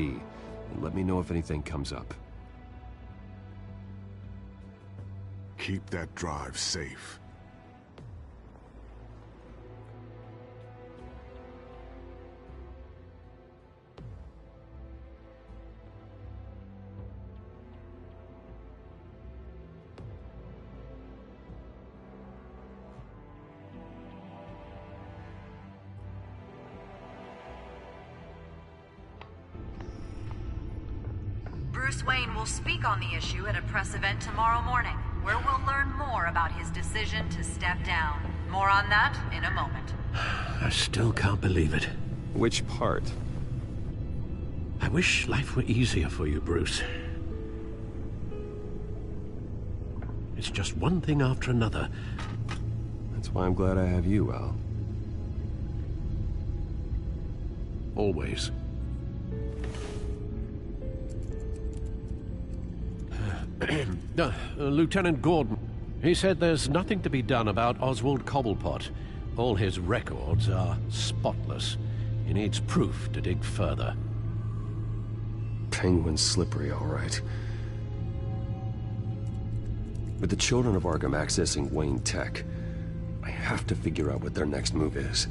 Speaker 2: and let me know if anything comes up.
Speaker 15: Keep that drive safe.
Speaker 20: Bruce Wayne will speak on the issue at a press event tomorrow morning, where we'll learn more about his decision to step down. More on that in a moment.
Speaker 14: I still can't believe it.
Speaker 2: Which part?
Speaker 14: I wish life were easier for you, Bruce. It's just one thing after another.
Speaker 2: That's why I'm glad I have you, Al.
Speaker 14: Always. Lieutenant Gordon, he said there's nothing to be done about Oswald Cobblepot. All his records are spotless. He needs proof to dig further.
Speaker 2: Penguin's slippery, all right. With the children of Arkham accessing Wayne Tech, I have to figure out what their next move is.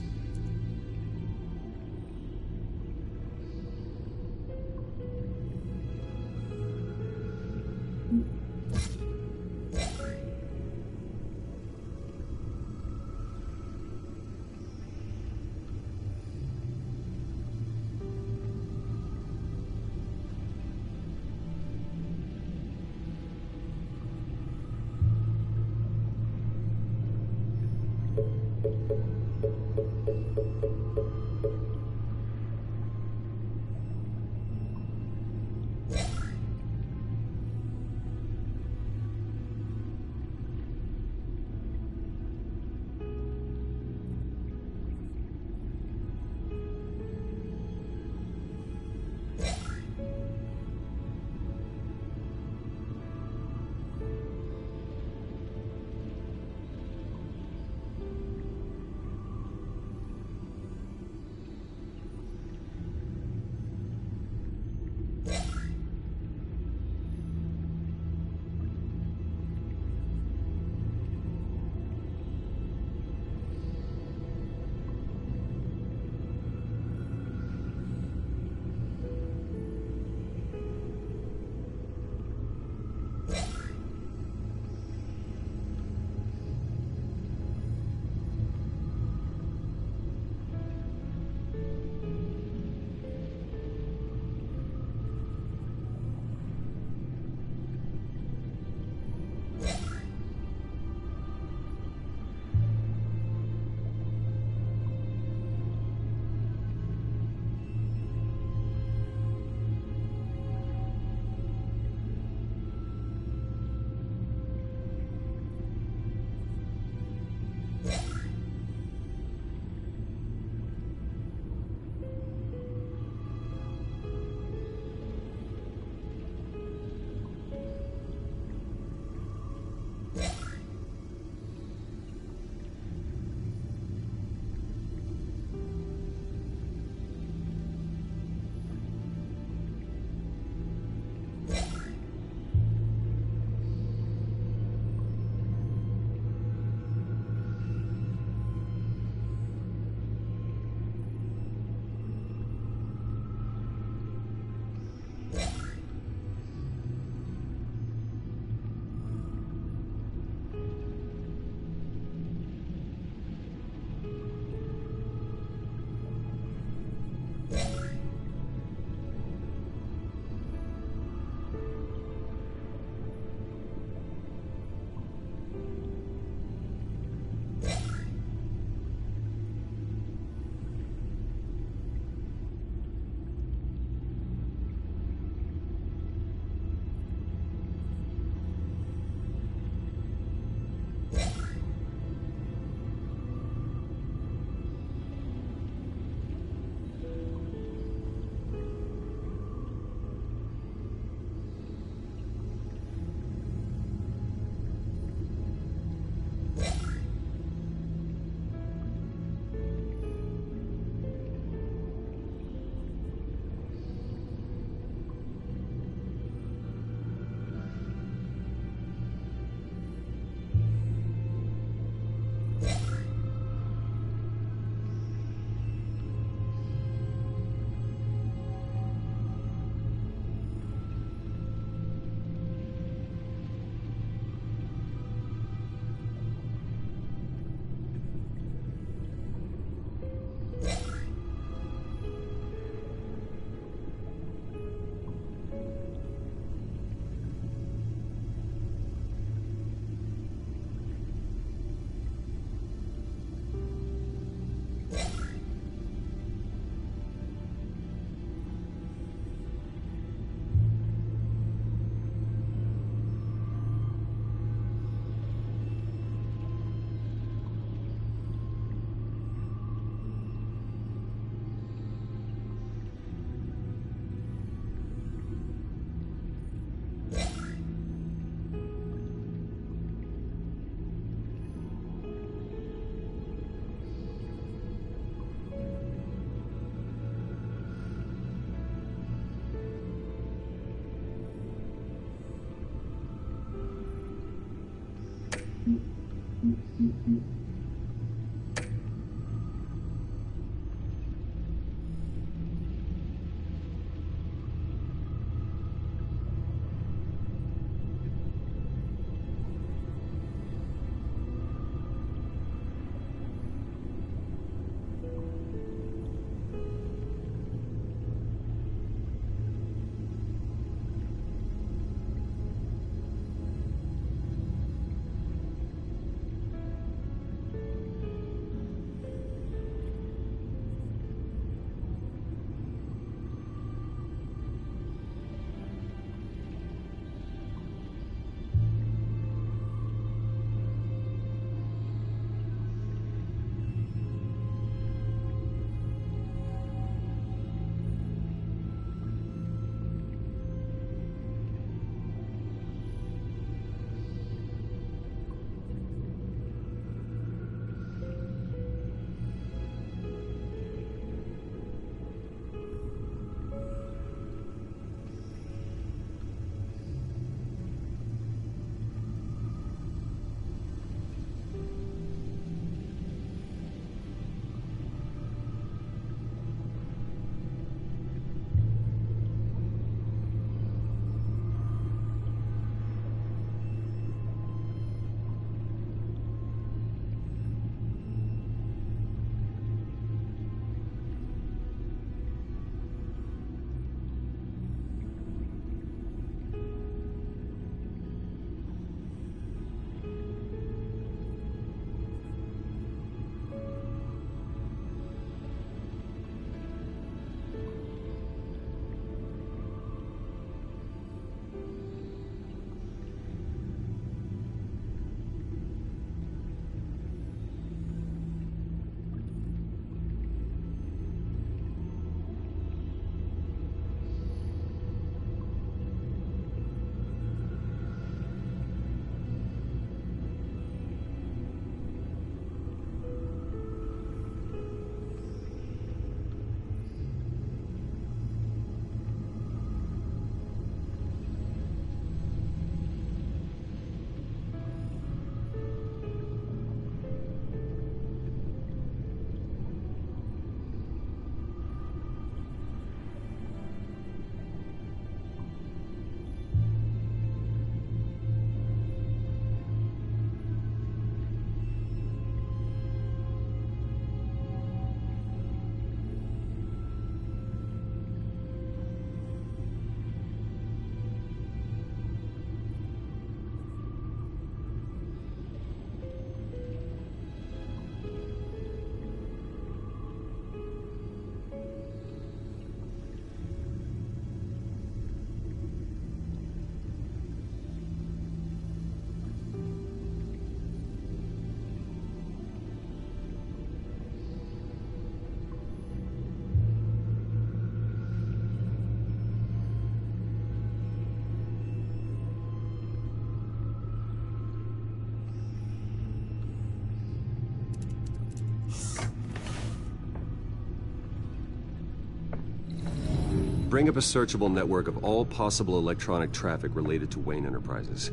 Speaker 2: Bring up a searchable network of all possible electronic traffic related to Wayne Enterprises.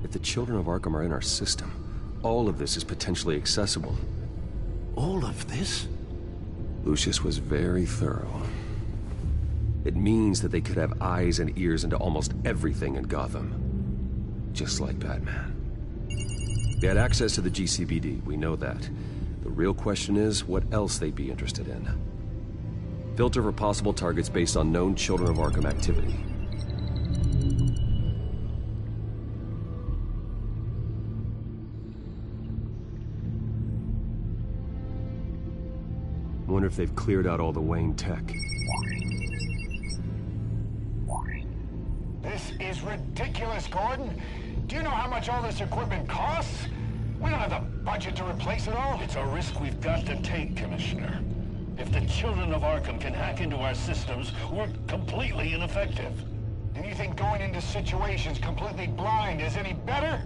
Speaker 2: If the children of Arkham are in our system, all of this is potentially accessible.
Speaker 14: All of this?
Speaker 2: Lucius was very thorough. It means that they could have eyes and ears into almost everything in Gotham. Just like Batman. They had access to the GCPD, we know that. The real question is, what else they'd be interested in. Filter for possible targets based on known Children of Arkham activity. Wonder if they've cleared out all the Wayne tech.
Speaker 1: This is ridiculous, Gordon. Do you know how much all this equipment costs? We don't have the budget to replace it all.
Speaker 22: It's a risk we've got to take, Commissioner. If the Children of Arkham can hack into our systems, we're completely ineffective.
Speaker 1: Do you think going into situations completely blind is any better?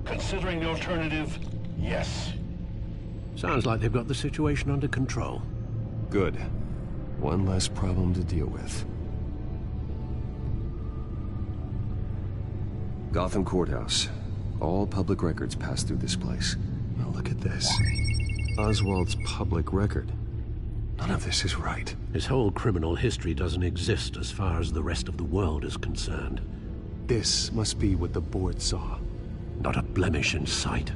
Speaker 22: Considering the alternative, yes.
Speaker 14: Sounds like they've got the situation under control.
Speaker 2: Good. One less problem to deal with. Gotham Courthouse. All public records pass through this place. Now look at this. Oswald's public record. None of this is right.
Speaker 14: His whole criminal history doesn't exist as far as the rest of the world is concerned.
Speaker 2: This must be what the board saw.
Speaker 14: Not a blemish in sight.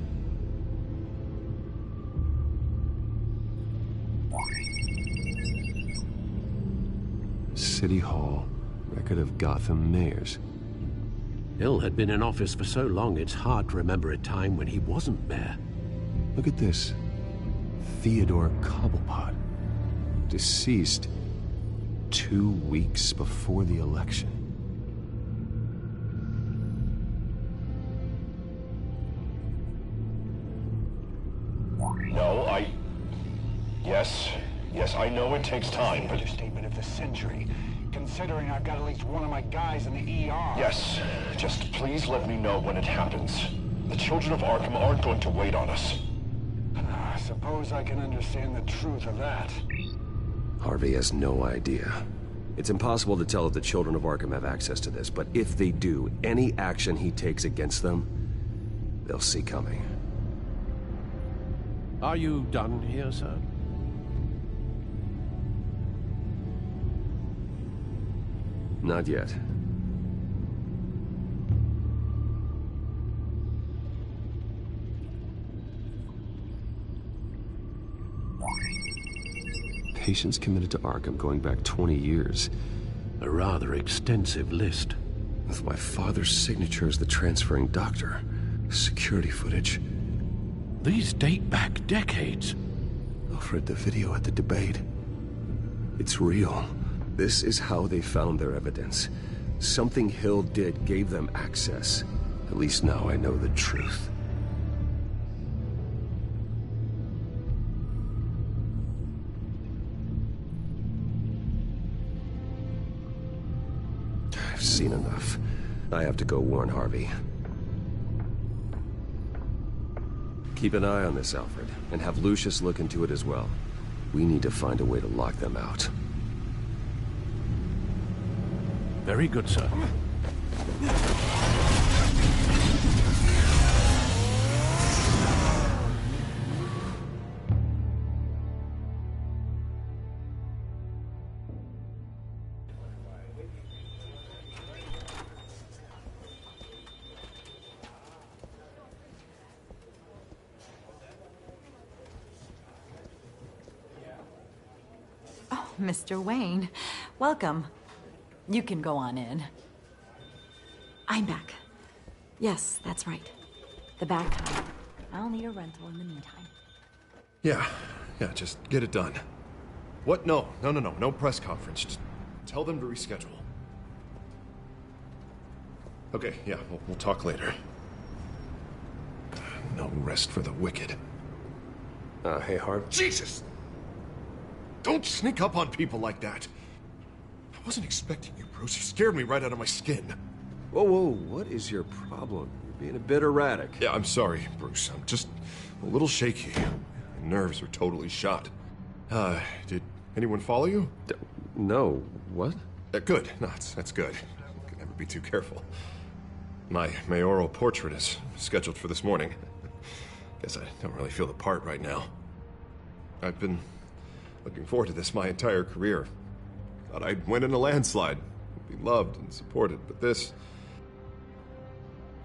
Speaker 2: City Hall. Record of Gotham mayors.
Speaker 14: Hill had been in office for so long, it's hard to remember a time when he wasn't mayor.
Speaker 2: Look at this. Theodore Cobblepot. Deceased 2 weeks before the election.
Speaker 22: No, Yes, I know it takes time, but...
Speaker 1: Understatement of the century. Considering I've got at least one of my guys in the ER.
Speaker 22: Yes, just please let me know when it happens. The Children of Arkham aren't going to wait on us.
Speaker 1: I suppose I can understand the truth of that.
Speaker 2: Harvey has no idea. It's impossible to tell if the Children of Arkham have access to this, but if they do, any action he takes against them, they'll see coming.
Speaker 14: Are you done here, sir?
Speaker 2: Not yet. Patients committed to Arkham going back 20 years.
Speaker 14: A rather extensive list.
Speaker 2: With my father's signature as the transferring doctor. Security footage.
Speaker 14: These date back decades.
Speaker 2: Alfred, the video at the debate. It's real. This is how they found their evidence. Something Hill did gave them access. At least now I know the truth. I've seen enough. I have to go warn Harvey. Keep an eye on this, Alfred, and have Lucius look into it as well. We need to find a way to lock them out.
Speaker 14: Very good, sir.
Speaker 20: Oh, Mr. Wayne, welcome. You can go on in.
Speaker 4: I'm back. Yes, that's right. The back home. I'll need a rental in the meantime.
Speaker 23: Yeah, just get it done. What? No press conference. Just tell them to reschedule. Okay, yeah, we'll talk later. No rest for the wicked.
Speaker 2: Hey, Harv.
Speaker 23: Jesus! Don't sneak up on people like that. I wasn't expecting you, Bruce. You scared me right out of my skin.
Speaker 2: Whoa, what is your problem? You're being a bit erratic.
Speaker 23: Yeah, I'm sorry, Bruce. I'm just a little shaky. My nerves are totally shot. Did anyone follow you?
Speaker 2: No. What?
Speaker 23: Good. No, that's good. Could never be too careful. My mayoral portrait is scheduled for this morning. Guess I don't really feel the part right now. I've been looking forward to this my entire career. Thought I'd win in a landslide, be loved and supported, but this...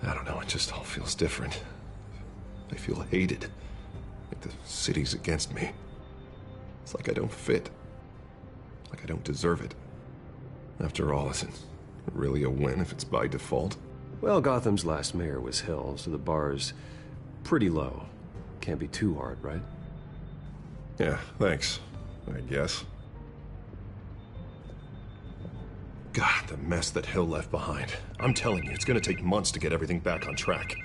Speaker 23: I don't know, it just all feels different. I feel hated. Like the city's against me. It's like I don't fit. Like I don't deserve it. After all, is it really a win if it's by default?
Speaker 2: Well, Gotham's last mayor was Hill, so the bar's pretty low. Can't be too hard, right?
Speaker 23: Yeah, thanks, I guess. God, the mess that Hill left behind. I'm telling you, it's gonna take months to get everything back on track.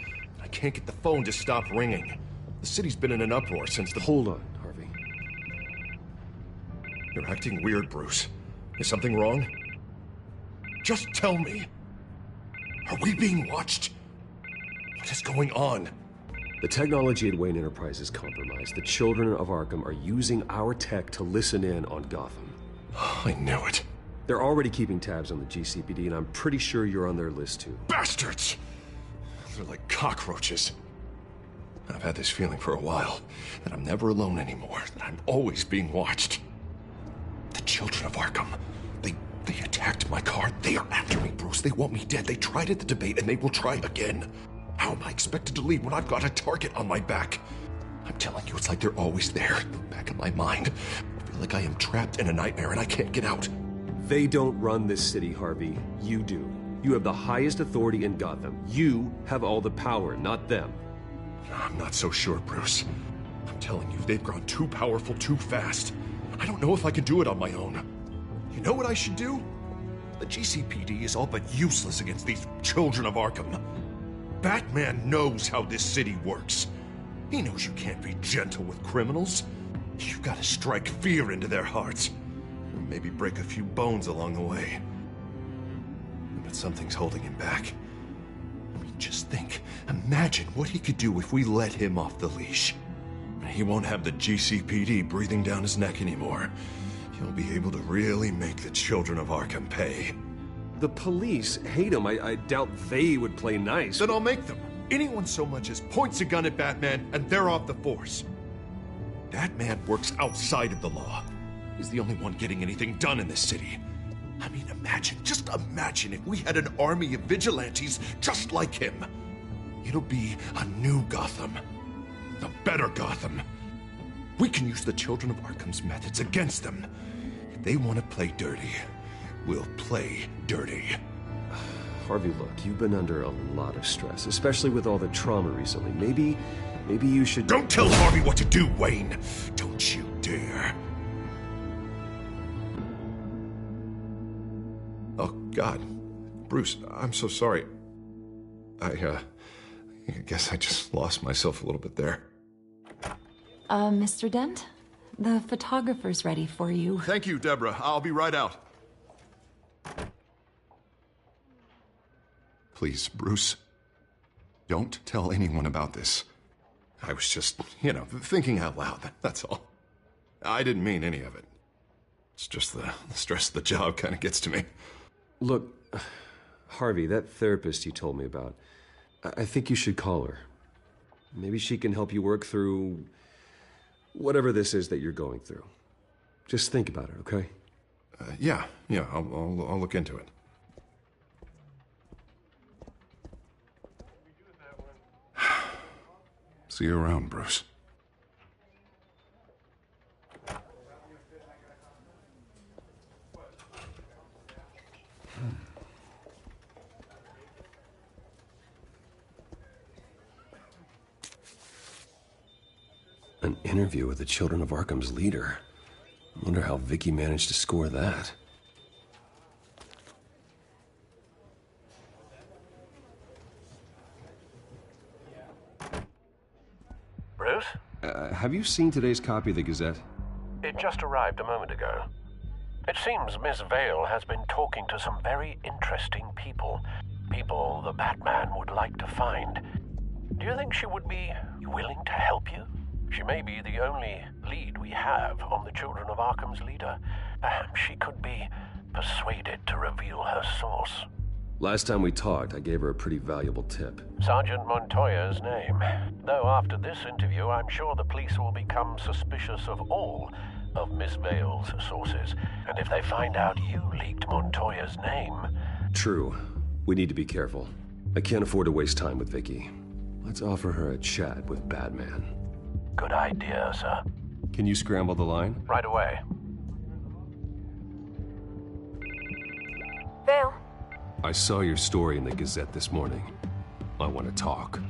Speaker 23: I can't get the phone to stop ringing. The city's been in an uproar since the...
Speaker 2: Hold on, Harvey.
Speaker 23: You're acting weird, Bruce. Is something wrong? Just tell me. Are we being watched? What is going on?
Speaker 2: The technology at Wayne Enterprise is compromised. The children of Arkham are using our tech to listen in on Gotham.
Speaker 23: I knew it.
Speaker 2: They're already keeping tabs on the GCPD, and I'm pretty sure you're on their list too.
Speaker 23: Bastards! They're like cockroaches. I've had this feeling for a while, that I'm never alone anymore, that I'm always being watched. The children of Arkham, they attacked my car. They are after me, Bruce. They want me dead. They tried at the debate, and they will try again. How am I expected to leave when I've got a target on my back? I'm telling you, it's like they're always there, back in my mind. I feel like I am trapped in a nightmare and I can't get out.
Speaker 2: They don't run this city, Harvey. You do. You have the highest authority in Gotham. You have all the power, not them.
Speaker 23: I'm not so sure, Bruce. I'm telling you, they've grown too powerful too fast. I don't know if I can do it on my own. You know what I should do? The GCPD is all but useless against these children of Arkham. Batman knows how this city works. He knows you can't be gentle with criminals. You've got to strike fear into their hearts. Or maybe break a few bones along the way. But something's holding him back. I mean, just think. Imagine what he could do if we let him off the leash. He won't have the GCPD breathing down his neck anymore. He'll be able to really make the children of Arkham pay.
Speaker 2: The police hate him. I doubt they would play nice.
Speaker 23: Then I'll make them. Anyone so much as points a gun at Batman, and they're off the force. That man works outside of the law. He's the only one getting anything done in this city. I mean, just imagine if we had an army of vigilantes just like him. It'll be a new Gotham. A better Gotham. We can use the children of Arkham's methods against them. If they want to play dirty, we'll play dirty.
Speaker 2: Harvey, look, you've been under a lot of stress, especially with all the trauma recently. Maybe you should...
Speaker 23: Don't tell Harvey what to do, Wayne! Don't you dare. Oh, God. Bruce, I'm so sorry. I guess I just lost myself a little bit there.
Speaker 4: Mr. Dent? The photographer's ready for you.
Speaker 23: Thank you, Deborah. I'll be right out. Please, Bruce, don't tell anyone about this. I was just, thinking out loud, that's all. I didn't mean any of it. It's just the stress of the job kind of gets to me.
Speaker 2: Look, Harvey, that therapist you told me about, I think you should call her. Maybe she can help you work through whatever this is that you're going through. Just think about it, okay?
Speaker 23: Yeah, I'll look into it. See you around, Bruce.
Speaker 2: An interview with the Children of Arkham's leader. I wonder how Vicky managed to score that.
Speaker 14: Bruce?
Speaker 2: Have you seen today's copy of the Gazette?
Speaker 14: It just arrived a moment ago. It seems Miss Vale has been talking to some very interesting people. People the Batman would like to find. Do you think she would be willing to help you? She may be the only lead we have on the Children of Arkham's leader. Perhaps she could be persuaded to reveal her source.
Speaker 2: Last time we talked, I gave her a pretty valuable tip.
Speaker 14: Sergeant Montoya's name. Though after this interview, I'm sure the police will become suspicious of all of Miss Vale's sources. And if they find out you leaked Montoya's name...
Speaker 2: True. We need to be careful. I can't afford to waste time with Vicky. Let's offer her a chat with Batman.
Speaker 14: Good idea, sir.
Speaker 2: Can you scramble the line?
Speaker 14: Right away.
Speaker 5: Vale?
Speaker 2: I saw your story in the Gazette this morning. I want to talk.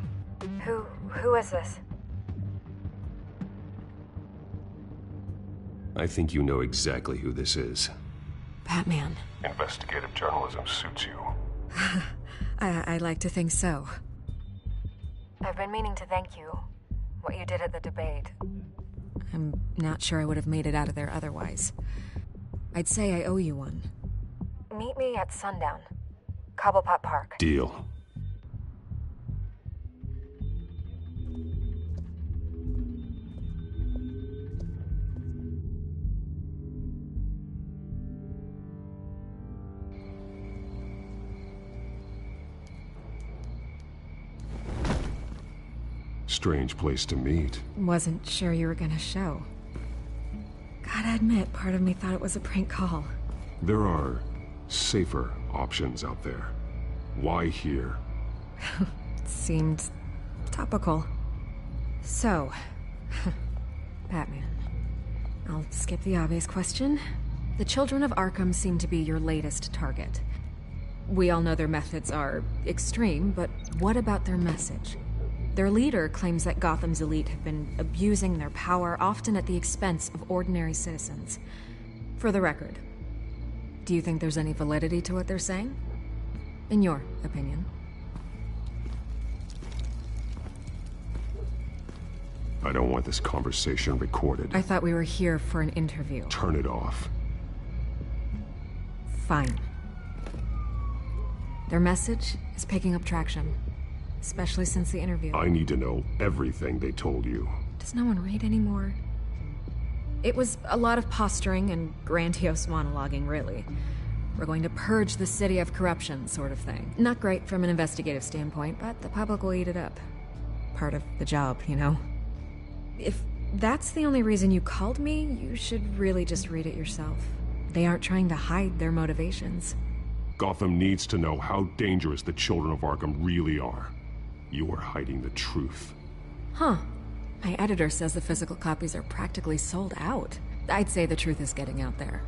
Speaker 5: Who is this?
Speaker 2: I think you know exactly who this is.
Speaker 4: Batman.
Speaker 9: Investigative journalism suits you.
Speaker 4: I like to think so.
Speaker 5: I've been meaning to thank you. What you did at the debate.
Speaker 4: I'm not sure I would have made it out of there otherwise. I'd say I owe you one.
Speaker 5: Meet me at sundown. Cobblepot Park.
Speaker 2: Deal.
Speaker 9: Strange place to meet.
Speaker 4: Wasn't sure you were gonna show. Gotta admit, part of me thought it was a prank call.
Speaker 9: There are safer options out there. Why here?
Speaker 4: Seemed topical. So, Batman. I'll skip the obvious question. The children of Arkham seem to be your latest target. We all know their methods are extreme, but what about their message? Their leader claims that Gotham's elite have been abusing their power, often at the expense of ordinary citizens. For the record, do you think there's any validity to what they're saying? In your opinion?
Speaker 9: I don't want this conversation recorded.
Speaker 4: I thought we were here for an interview.
Speaker 9: Turn it off.
Speaker 4: Fine. Their message is picking up traction. Especially since the interview.
Speaker 9: I need to know everything they told you.
Speaker 4: Does no one read anymore? It was a lot of posturing and grandiose monologuing, really. We're going to purge the city of corruption, sort of thing. Not great from an investigative standpoint, but the public will eat it up. Part of the job, you know? If that's the only reason you called me, you should really just read it yourself. They aren't trying to hide their motivations.
Speaker 9: Gotham needs to know how dangerous the children of Arkham really are. You are hiding the truth.
Speaker 4: Huh. My editor says the physical copies are practically sold out. I'd say the truth is getting out there.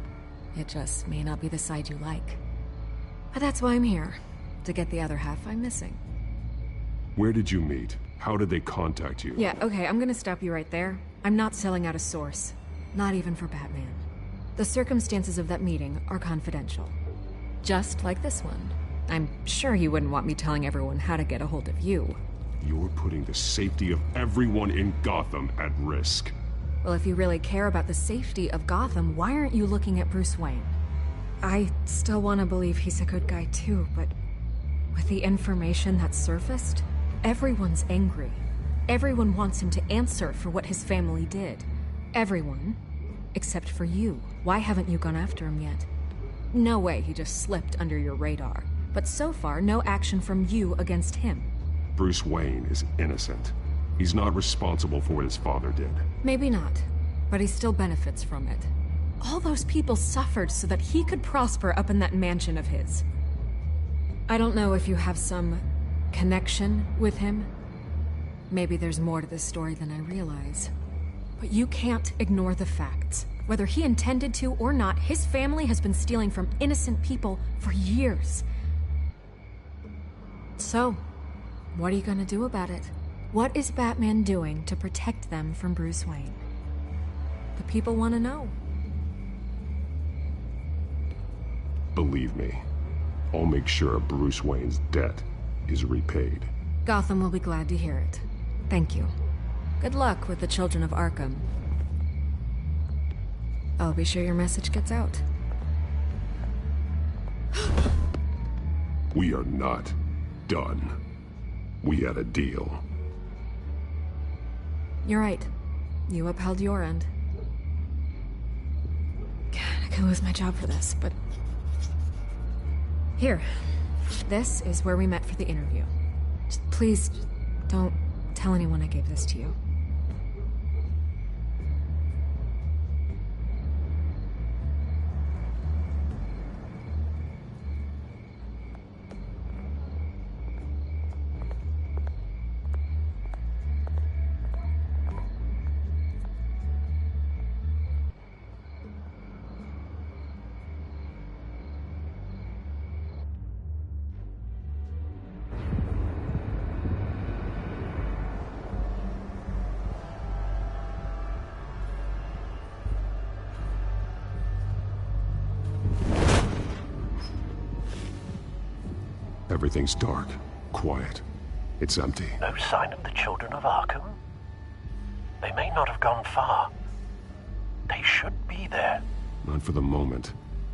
Speaker 4: It just may not be the side you like. But that's why I'm here. To get the other half I'm missing.
Speaker 9: Where did you meet? How did they contact you?
Speaker 4: Yeah, okay, I'm gonna stop you right there. I'm not selling out a source. Not even for Batman. The circumstances of that meeting are confidential. Just like this one. I'm sure you wouldn't want me telling everyone how to get a hold of you.
Speaker 9: You're putting the safety of everyone in Gotham at risk.
Speaker 4: Well, if you really care about the safety of Gotham, why aren't you looking at Bruce Wayne? I still want to believe he's a good guy too, but with the information that's surfaced, everyone's angry. Everyone wants him to answer for what his family did. Everyone, except for you. Why haven't you gone after him yet? No way he just slipped under your radar. But so far, no action from you against him.
Speaker 9: Bruce Wayne is innocent. He's not responsible for what his father did.
Speaker 4: Maybe not, but he still benefits from it. All those people suffered so that he could prosper up in that mansion of his. I don't know if you have some connection with him. Maybe there's more to this story than I realize. But you can't ignore the facts. Whether he intended to or not, his family has been stealing from innocent people for years. So, what are you gonna do about it? What is Batman doing to protect them from Bruce Wayne? The people want to know.
Speaker 9: Believe me, I'll make sure Bruce Wayne's debt is repaid.
Speaker 4: Gotham will be glad to hear it. Thank you. Good luck with the children of Arkham. I'll be sure your message gets out.
Speaker 9: We are not done. We had a deal.
Speaker 4: You're right. You upheld your end. God, I could lose my job for this, but... Here. This is where we met for the interview. Just please, don't tell anyone I gave this to you.
Speaker 9: Everything's dark, quiet. It's empty.
Speaker 14: No sign of the children of Arkham? They may not have gone far. They should be there.
Speaker 9: Not for the moment.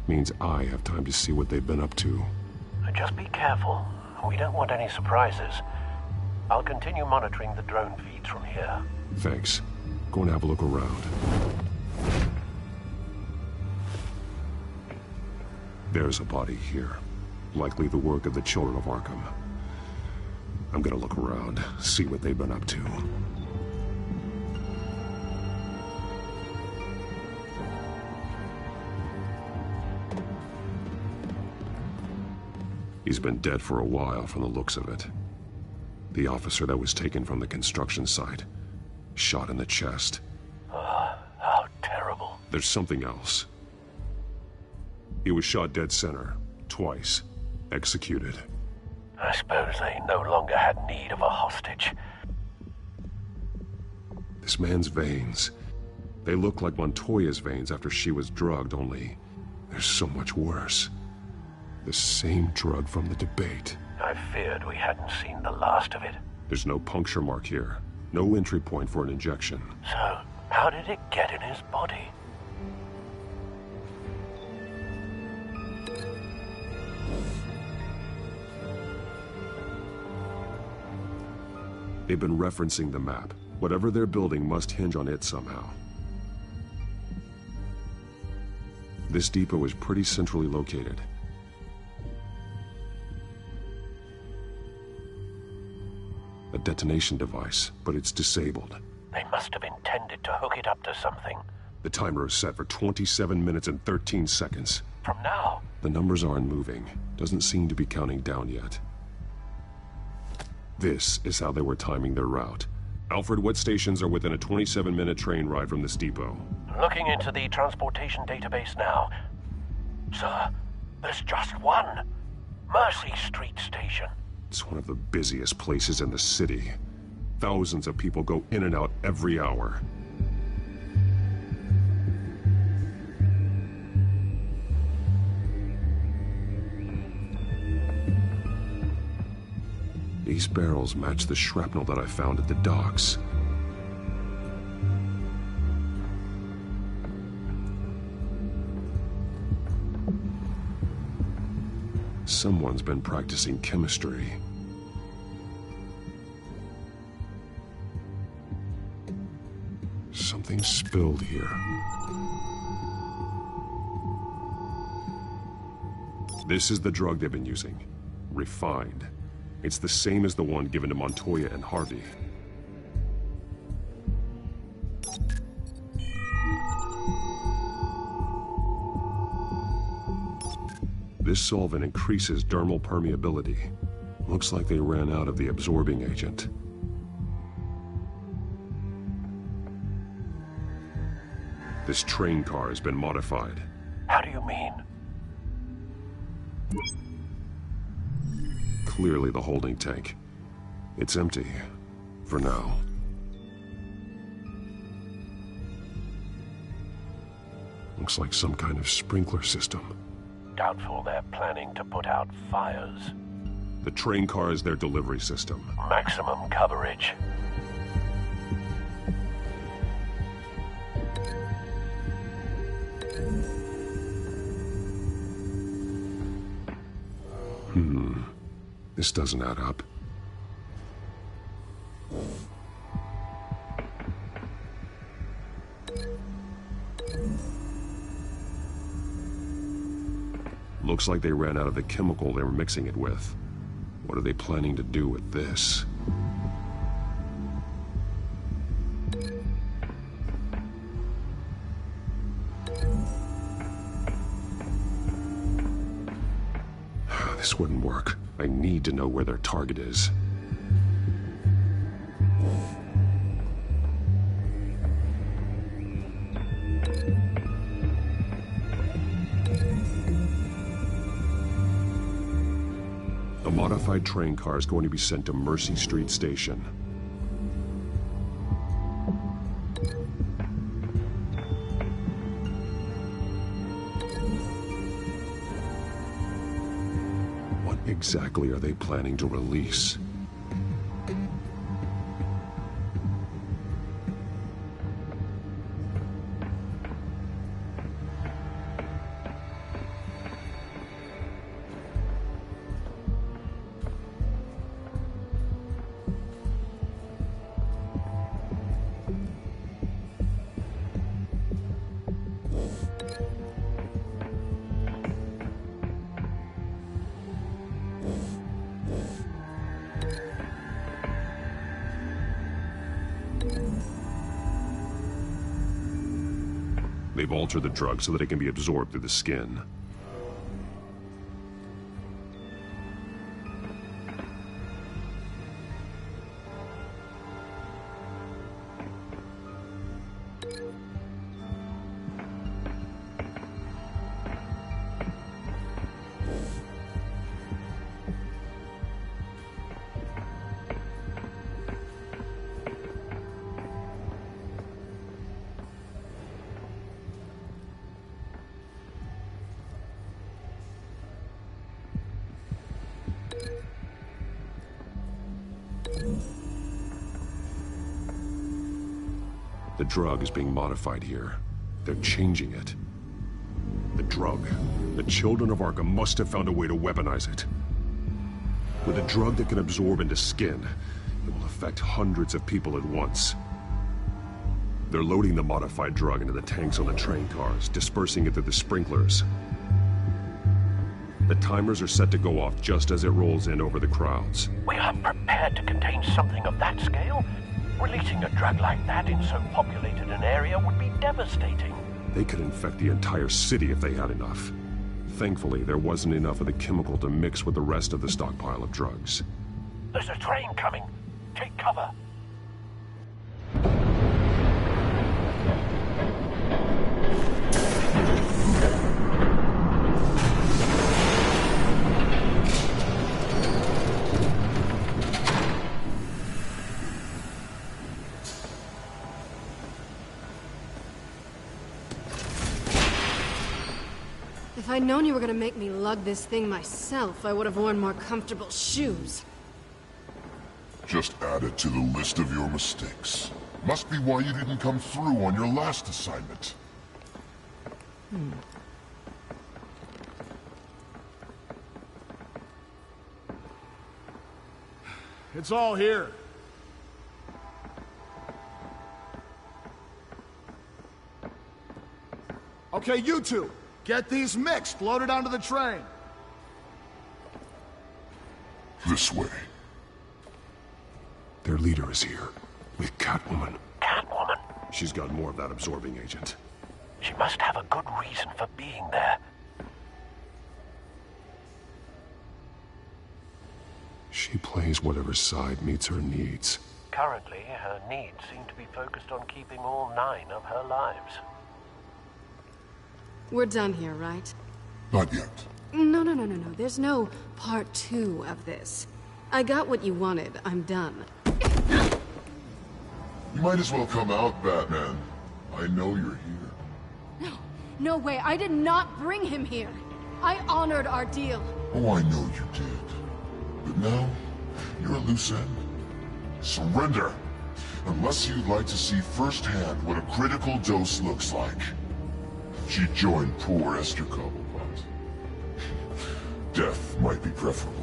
Speaker 9: Means I have time to see what they've been up to.
Speaker 14: Just be careful. We don't want any surprises. I'll continue monitoring the drone feeds from here.
Speaker 9: Thanks. Go and have a look around. There's a body here. Likely the work of the children of Arkham. I'm gonna look around, see what they've been up to. He's been dead for a while from the looks of it. The officer that was taken from the construction site. Shot in the chest.
Speaker 14: How terrible.
Speaker 9: There's something else. He was shot dead center, twice. Executed.
Speaker 14: I suppose they no longer had need of a hostage.
Speaker 9: This man's veins. They look like Montoya's veins after she was drugged, only they're so much worse. The same drug from the debate.
Speaker 14: I feared we hadn't seen the last of it.
Speaker 9: There's no puncture mark here. No entry point for an injection.
Speaker 14: So, how did it get in his body?
Speaker 9: They've been referencing the map. Whatever they're building must hinge on it somehow. This depot is pretty centrally located. A detonation device, but it's disabled.
Speaker 14: They must have intended to hook it up to something.
Speaker 9: The timer is set for 27 minutes and 13 seconds.
Speaker 14: From now?
Speaker 9: The numbers aren't moving. Doesn't seem to be counting down yet. This is how they were timing their route. Alfred, what stations are within a 27-minute train ride from this depot?
Speaker 14: Looking into the transportation database now. Sir, there's just one. Mercy Street Station.
Speaker 9: It's one of the busiest places in the city. Thousands of people go in and out every hour. These barrels match the shrapnel that I found at the docks. Someone's been practicing chemistry. Something spilled here. This is the drug they've been using. Refined. It's the same as the one given to Montoya and Harvey. This solvent increases dermal permeability. Looks like they ran out of the absorbing agent. This train car has been modified.
Speaker 14: How do you mean?
Speaker 9: Clearly the holding tank. It's empty. For now. Looks like some kind of sprinkler system.
Speaker 14: Doubtful they're planning to put out fires.
Speaker 9: The train car is their delivery system.
Speaker 14: Maximum coverage.
Speaker 9: This doesn't add up. Looks like they ran out of the chemical they were mixing it with. What are they planning to do with this? This wouldn't work. I need to know where their target is. A modified train car is going to be sent to Mercy Street Station. What exactly are they planning to release? They've altered the drug so that it can be absorbed through the skin. The drug is being modified here. They're changing it. The drug. The children of Arkham must have found a way to weaponize it. With a drug that can absorb into skin, it will affect hundreds of people at once. They're loading the modified drug into the tanks on the train cars, dispersing it through the sprinklers. The timers are set to go off just as it rolls in over the crowds.
Speaker 14: We aren't prepared to contain something of that scale. Releasing a drug like that in so populated an area would be devastating.
Speaker 9: They could infect the entire city if they had enough. Thankfully, there wasn't enough of the chemical to mix with the rest of the stockpile of drugs.
Speaker 14: There's a train coming. Take cover.
Speaker 4: If I'd known you were gonna make me lug this thing myself, I would have worn more comfortable shoes.
Speaker 6: Just add it to the list of your mistakes. Must be why you didn't come through on your last assignment.
Speaker 3: It's all here. Okay, you two. Get these mixed, loaded onto the train.
Speaker 6: This way.
Speaker 9: Their leader is here, with Catwoman.
Speaker 14: Catwoman?
Speaker 9: She's got more of that absorbing agent.
Speaker 14: She must have a good reason for being there.
Speaker 9: She plays whatever side meets her needs.
Speaker 14: Currently, her needs seem to be focused on keeping all 9 of her lives.
Speaker 4: We're done here, right?
Speaker 6: Not yet.
Speaker 4: No. There's no part 2 of this. I got what you wanted. I'm done.
Speaker 6: You might as well come out, Batman. I know you're here.
Speaker 4: No way. I did not bring him here. I honored our deal.
Speaker 6: Oh, I know you did. But now, you're a loose end. Surrender! Unless you'd like to see firsthand what a critical dose looks like. She joined poor Esther Cobblepot. Death might be preferable.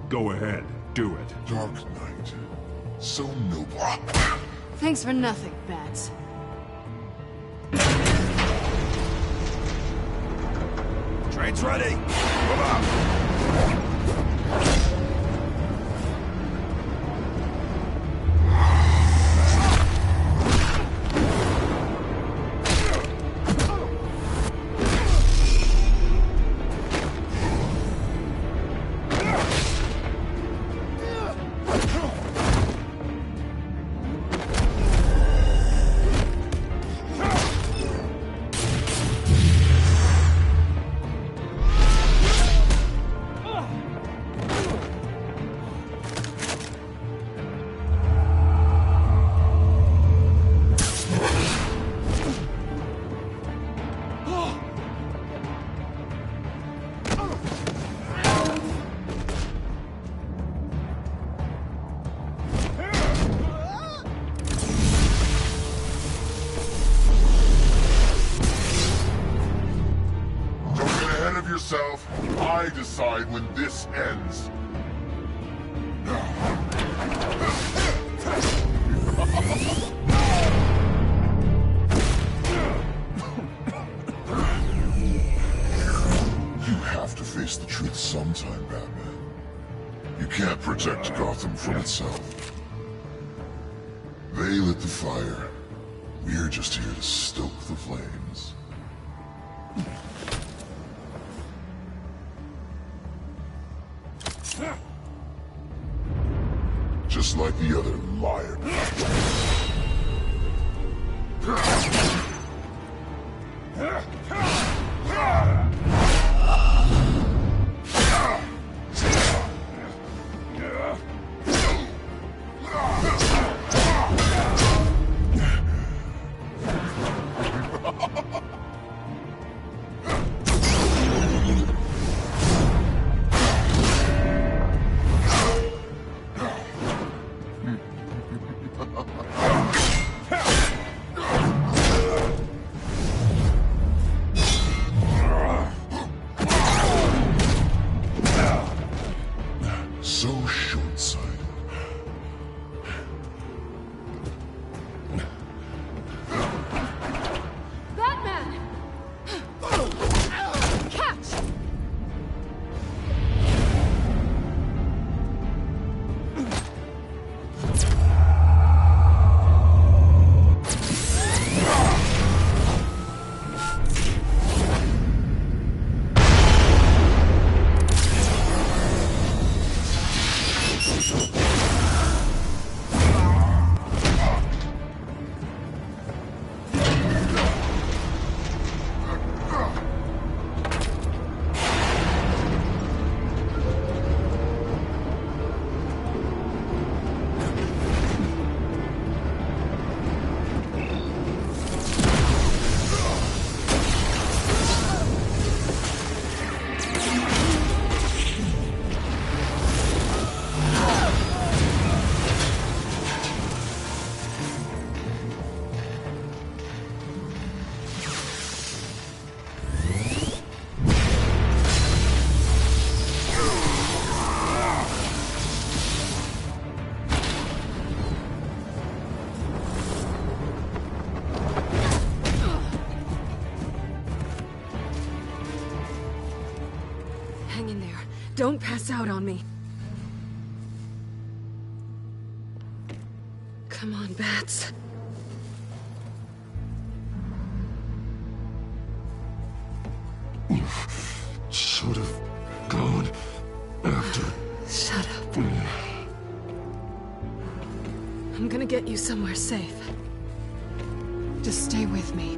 Speaker 9: Go ahead, do it.
Speaker 6: Dark Knight. So noble.
Speaker 4: Thanks for nothing, Bats.
Speaker 3: Train's ready. Move out.
Speaker 6: Yourself. I decide when this ends. You have to face the truth sometime, Batman. You can't protect Gotham from itself. They lit the fire. We're just here to stoke the flames. Just like the other liar. So short-sighted.
Speaker 4: Batman! Catch! Hang in there. Don't pass out on me. Come on, Bats.
Speaker 6: Should have gone after.
Speaker 4: Shut up. I'm gonna get you somewhere safe. Just stay with me.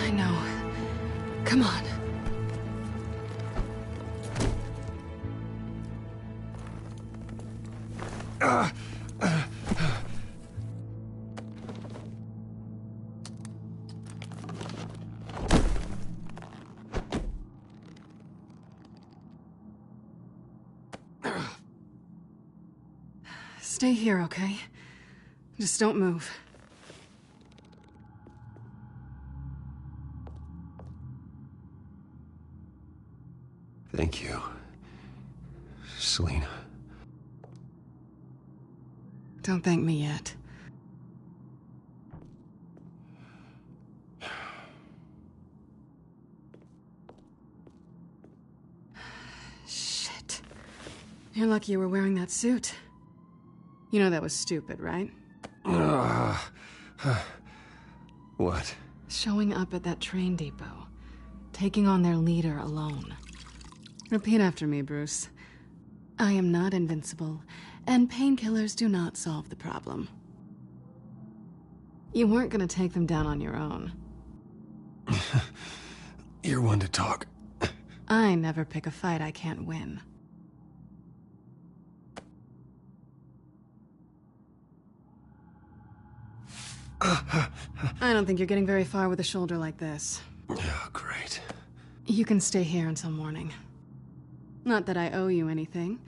Speaker 4: I know. Come on. Stay here, okay? Just don't move.
Speaker 2: Thank you, Selina.
Speaker 11: Don't thank me yet. Shit. You're lucky you were wearing that suit. You know that was stupid, right?
Speaker 2: What?
Speaker 11: Showing up at that train depot. Taking on their leader alone. Repeat after me, Bruce. I am not invincible, and painkillers do not solve the problem. You weren't gonna take them down on your own.
Speaker 2: You're one to talk.
Speaker 11: I never pick a fight I can't win. I don't think you're getting very far with a shoulder like this.
Speaker 2: Oh, great.
Speaker 11: You can stay here until morning. Not that I owe you anything.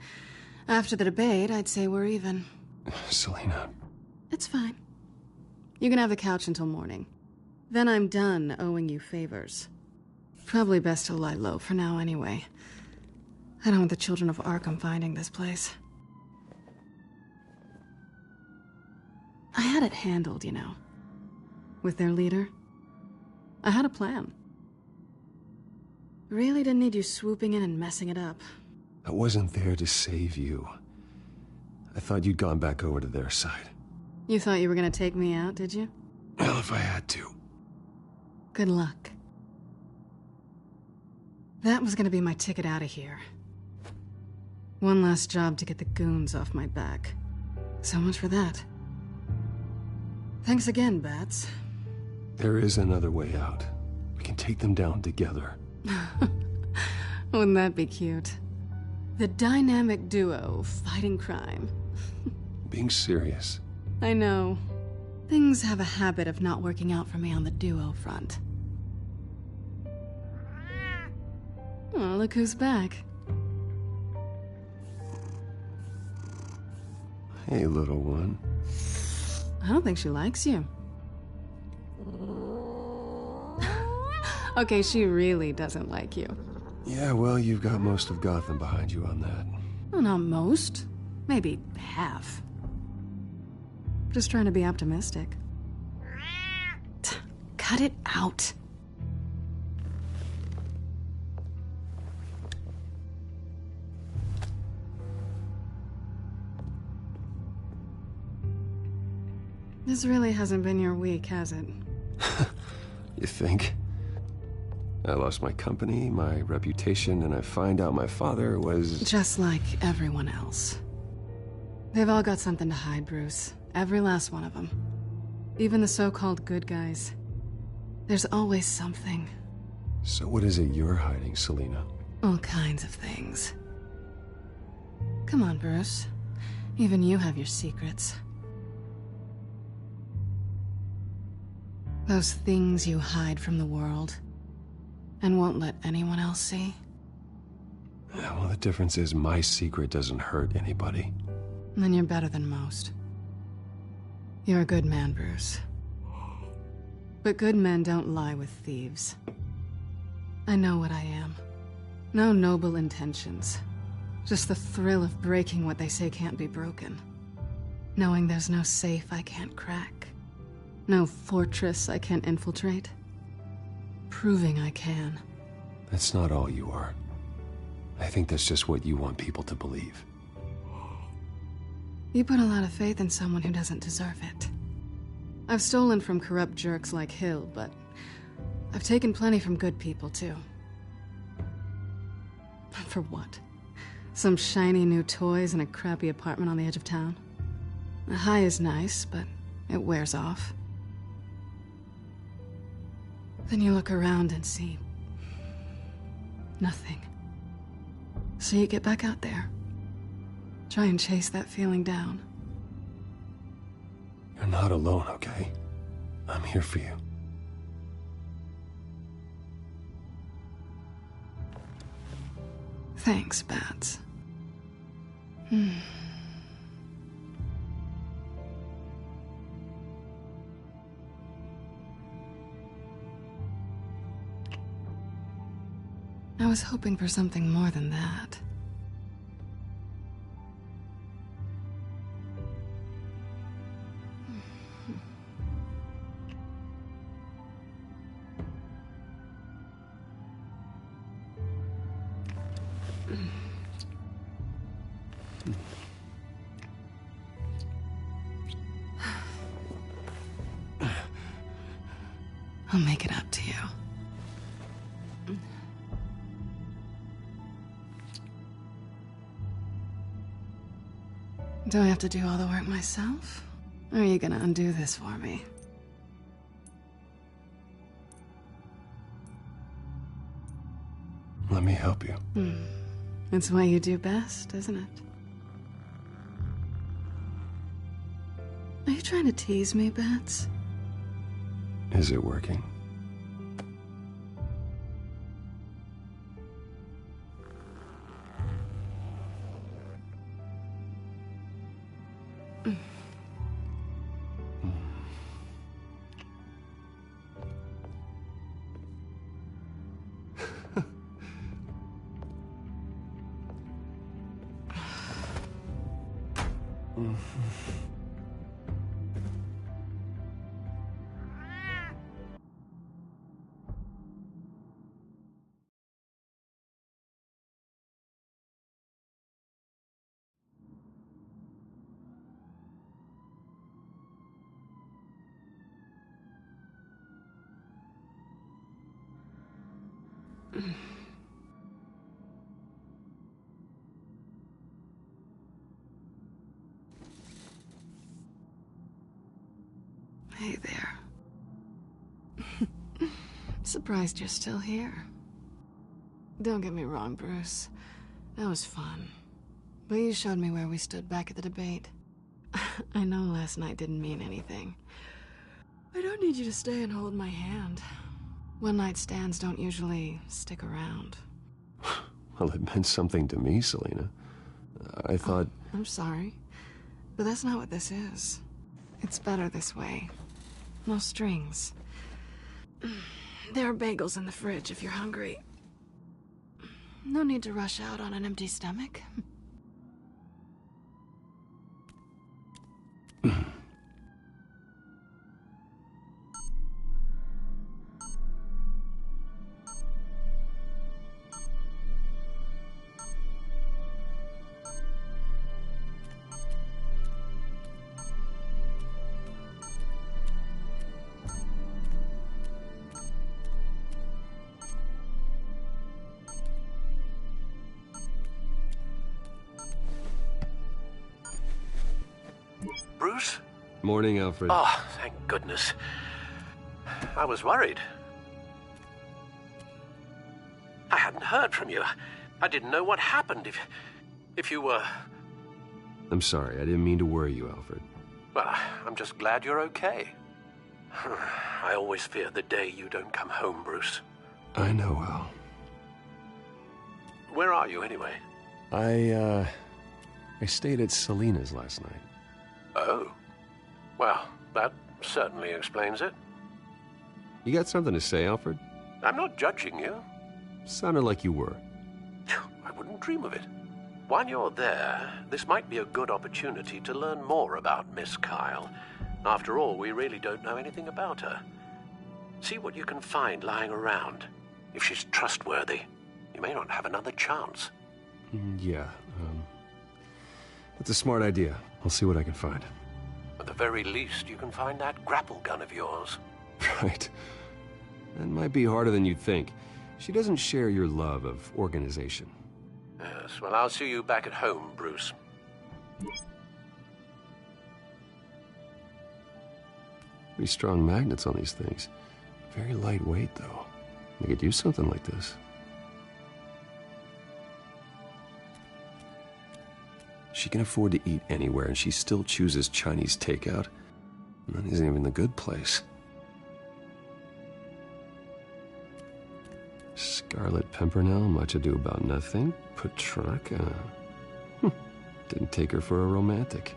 Speaker 11: After the debate, I'd say we're even.
Speaker 2: Selina.
Speaker 11: It's fine. You can have the couch until morning. Then I'm done owing you favors. Probably best to lie low for now anyway. I don't want the children of Arkham finding this place. I had it handled, you know. With their leader. I had a plan. Really didn't need you swooping in and messing it up.
Speaker 2: I wasn't there to save you. I thought you'd gone back over to their side.
Speaker 11: You thought you were gonna take me out, did you?
Speaker 2: Well, if I had to.
Speaker 11: Good luck. That was gonna be my ticket out of here. One last job to get the goons off my back. So much for that. Thanks again, Bats.
Speaker 2: There is another way out. We can take them down together.
Speaker 11: Wouldn't that be cute? The dynamic duo fighting crime.
Speaker 2: Being serious.
Speaker 11: I know. Things have a habit of not working out for me on the duo front. Oh, look who's back.
Speaker 2: Hey, little one.
Speaker 11: I don't think she likes you. Okay, she really doesn't like you.
Speaker 2: Yeah, well, you've got most of Gotham behind you on that.
Speaker 11: Well, not most. Maybe half. Just trying to be optimistic. Cut it out. This really hasn't been your week, has it?
Speaker 2: You think? I lost my company, my reputation, and I find out my father was...
Speaker 11: Just like everyone else. They've all got something to hide, Bruce. Every last one of them. Even the so-called good guys. There's always something.
Speaker 2: So what is it you're hiding, Selina?
Speaker 11: All kinds of things. Come on, Bruce. Even you have your secrets. Those things you hide from the world and won't let anyone else see.
Speaker 2: Yeah, well, the difference is my secret doesn't hurt anybody.
Speaker 11: Then you're better than most. You're a good man, Bruce. But good men don't lie with thieves. I know what I am. No noble intentions. Just the thrill of breaking what they say can't be broken. Knowing there's no safe I can't crack. No fortress I can't infiltrate. Proving I can.
Speaker 2: That's not all you are. I think that's just what you want people to believe.
Speaker 11: You put a lot of faith in someone who doesn't deserve it. I've stolen from corrupt jerks like Hill, but I've taken plenty from good people, too. For what? Some shiny new toys and a crappy apartment on the edge of town? The high is nice, but it wears off. Then you look around and see nothing. So you get back out there. Try and chase that feeling down.
Speaker 2: You're not alone, okay? I'm here for you.
Speaker 11: Thanks, Bats. I was hoping for something more than that. I'll make it up to you. Do I have to do all the work myself? Or are you gonna undo this for me?
Speaker 2: Let me help you.
Speaker 11: It's what you do best, isn't it? Are you trying to tease me, Bats?
Speaker 2: Is it working?
Speaker 11: Hey there. Surprised you're still here. Don't get me wrong, Bruce. That was fun. But you showed me where we stood back at the debate. I know last night didn't mean anything. I don't need you to stay and hold my hand. One-night stands don't usually stick around.
Speaker 2: Well, it meant something to me, Selina. I thought...
Speaker 11: I'm sorry, but that's not what this is. It's better this way. No strings. There are bagels in the fridge if you're hungry. No need to rush out on an empty stomach.
Speaker 14: Bruce?
Speaker 2: Morning, Alfred.
Speaker 14: Oh, thank goodness. I was worried. I hadn't heard from you. I didn't know what happened if you were...
Speaker 2: I'm sorry, I didn't mean to worry you, Alfred.
Speaker 14: Well, I'm just glad you're okay. I always fear the day you don't come home, Bruce.
Speaker 2: I know, Al.
Speaker 14: Where are you, anyway?
Speaker 2: I stayed at Selina's last night.
Speaker 14: Oh. Well, that certainly explains it.
Speaker 2: You got something to say, Alfred?
Speaker 14: I'm not judging you.
Speaker 2: Sounded like you were.
Speaker 14: I wouldn't dream of it. While you're there, this might be a good opportunity to learn more about Miss Kyle. After all, we really don't know anything about her. See what you can find lying around. If she's trustworthy, you may not have another chance.
Speaker 2: Yeah, that's a smart idea. I'll see what I can find.
Speaker 14: At the very least, you can find that grapple gun of yours.
Speaker 2: Right. That might be harder than you'd think. She doesn't share your love of organization.
Speaker 14: Yes, well, I'll see you back at home, Bruce.
Speaker 2: Pretty strong magnets on these things. Very lightweight, though. They could use something like this. She can afford to eat anywhere, and she still chooses Chinese takeout. And that isn't even the good place. Scarlet Pimpernel, Much Ado About Nothing, Petrarca. Didn't take her for a romantic.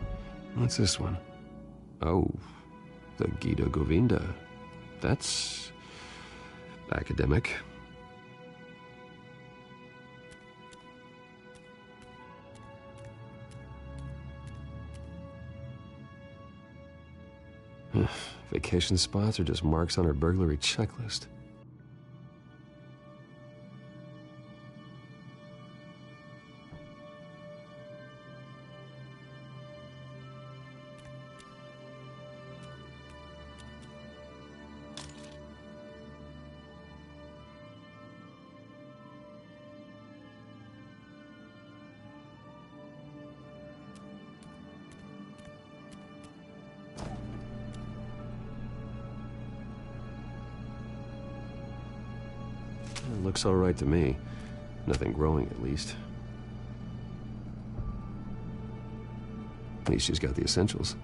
Speaker 2: What's this one? Oh, the Gita Govinda. That's academic. vacation spots or just marks on her burglary checklist? It looks all right to me. Nothing growing, at least. At least she's got the essentials.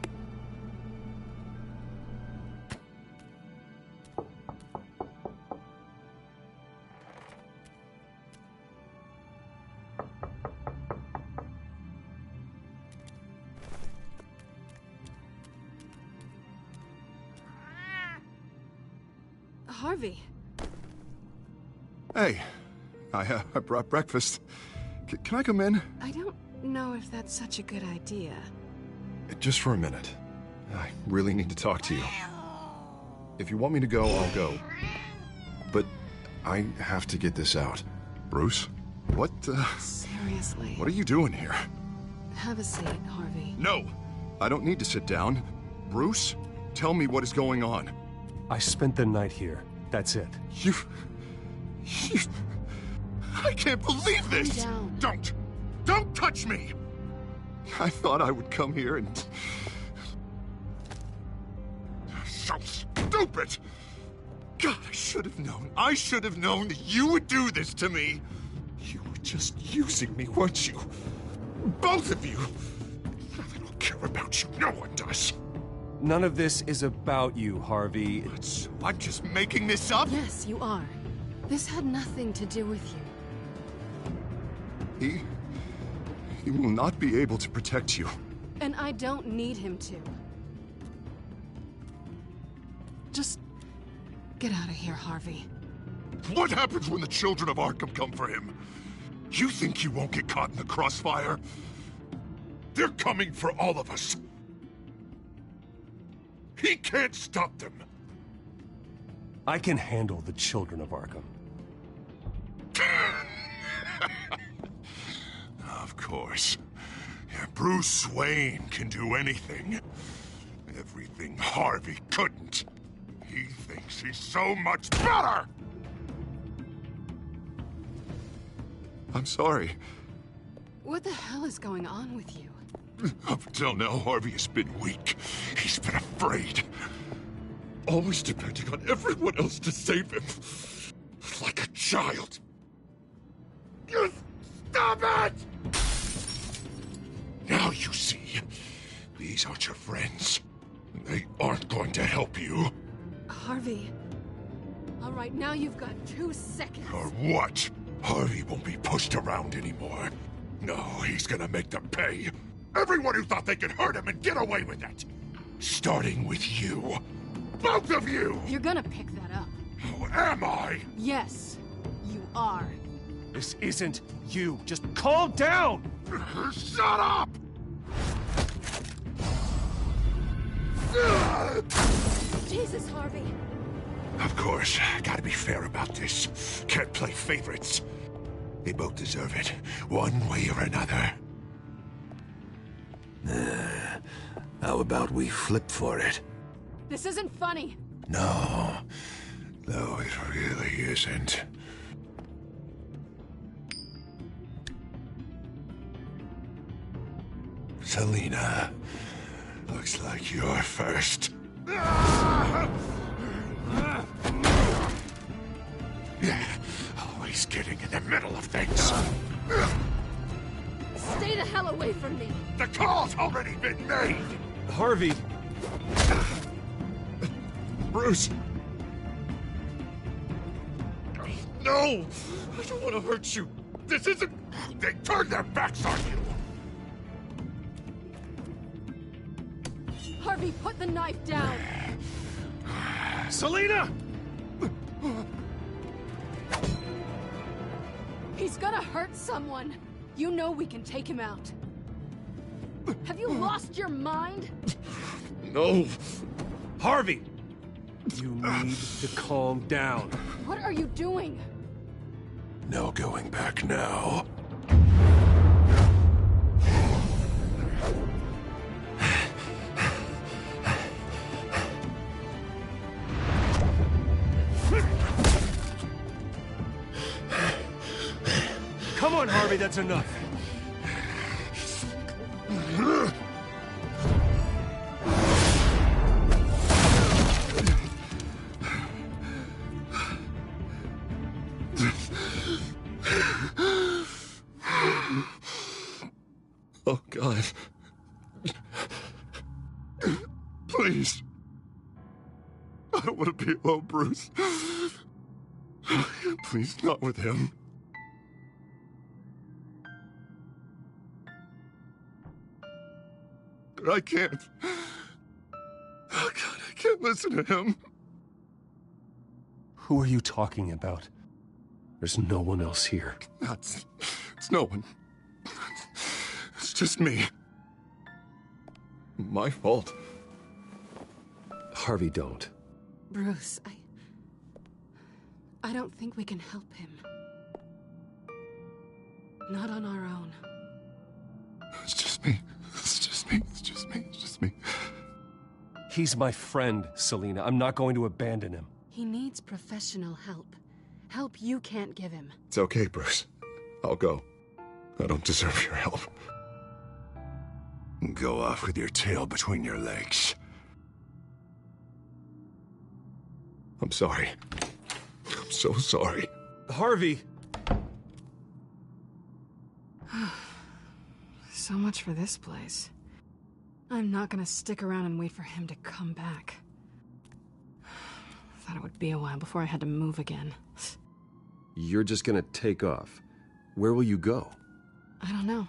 Speaker 11: Harvey.
Speaker 23: Hey, I brought breakfast. Can I come in?
Speaker 11: I don't know if that's such a good idea.
Speaker 23: Just for a minute. I really need to talk to you. If you want me to go, I'll go. But I have to get this out. Bruce? What,
Speaker 11: Seriously.
Speaker 23: What are you doing here?
Speaker 11: Have a seat, Harvey.
Speaker 23: No! I don't need to sit down. Bruce, tell me what is going on.
Speaker 9: I spent the night here. That's it.
Speaker 23: You... I can't believe this!
Speaker 11: Calm
Speaker 23: down. Don't touch me! I thought I would come here and... So stupid! God, I should have known. I should have known that you would do this to me. You were just using me, weren't you? Both of you! I don't care about you. No one does.
Speaker 9: None of this is about you, Harvey.
Speaker 23: So I'm just making this up?
Speaker 11: Yes, you are. This had nothing to do with you.
Speaker 23: He will not be able to protect you.
Speaker 11: And I don't need him to. Just get out of here, Harvey.
Speaker 23: What happens when the children of Arkham come for him? You think you won't get caught in the crossfire? They're coming for all of us. He can't stop them.
Speaker 9: I can handle the children of Arkham.
Speaker 23: Of course. Yeah, Bruce Wayne can do anything. Everything Harvey couldn't. He thinks he's so much better! I'm sorry.
Speaker 11: What the hell is going on with you?
Speaker 23: Up until now, Harvey has been weak. He's been afraid. Always depending on everyone else to save him. Like a child. You stop it! Now you see, these aren't your friends. They aren't going to help you.
Speaker 11: Harvey. All right, now you've got 2 seconds.
Speaker 23: Or what? Harvey won't be pushed around anymore. No, he's gonna make them pay. Everyone who thought they could hurt him and get away with it. Starting with you. Both of you!
Speaker 11: You're gonna pick that up.
Speaker 23: Oh, am I?
Speaker 11: Yes, you are.
Speaker 9: This isn't you. Just calm down!
Speaker 23: Shut up!
Speaker 11: Jesus, Harvey.
Speaker 23: Of course, gotta be fair about this. Can't play favorites. They both deserve it, one way or another. How about we flip for it?
Speaker 11: This isn't funny.
Speaker 23: No, it really isn't. Selina, looks like you're first. Yeah, always getting in the middle of things.
Speaker 11: Stay the hell away from me.
Speaker 23: The call's already been made.
Speaker 9: Harvey.
Speaker 23: Bruce. No! I don't want to hurt you. This isn't... They turned their backs on you.
Speaker 11: Harvey, put the knife down.
Speaker 9: Selina!
Speaker 11: He's gonna hurt someone. You know we can take him out. Have you lost your mind?
Speaker 23: No.
Speaker 9: Harvey! You need to calm down.
Speaker 11: What are you doing?
Speaker 9: No going back now.
Speaker 8: Come on, Harvey, that's enough.
Speaker 23: Oh, God. Please. I don't want to be alone, Bruce. Please, not with him. But I can't. Oh, God, I can't listen to him.
Speaker 9: Who are you talking about? There's no one else here.
Speaker 23: It's no one. It's just me. My fault.
Speaker 9: Harvey, don't.
Speaker 11: Bruce, I don't think we can help him. Not on our own.
Speaker 23: It's just me. It's just me. It's just me. It's just me.
Speaker 9: He's my friend, Selina. I'm not going to abandon him.
Speaker 11: He needs professional help. Help you can't give him.
Speaker 23: It's okay, Bruce. I'll go. I don't deserve your help. Go off with your tail between your legs. I'm sorry. I'm so sorry.
Speaker 9: Harvey!
Speaker 11: So much for this place. I'm not gonna stick around and wait for him to come back. Thought it would be a while before I had to move again.
Speaker 2: You're just gonna take off. Where will you go?
Speaker 11: I don't know.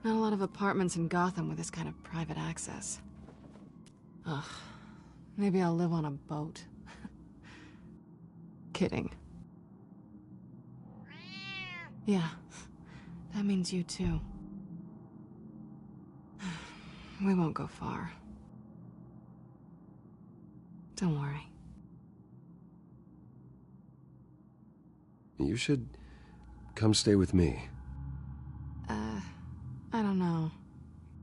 Speaker 11: Not a lot of apartments in Gotham with this kind of private access. Ugh. Maybe I'll live on a boat. Kidding. Yeah. That means you too. We won't go far. Don't worry.
Speaker 2: You should come stay with me.
Speaker 11: I don't know.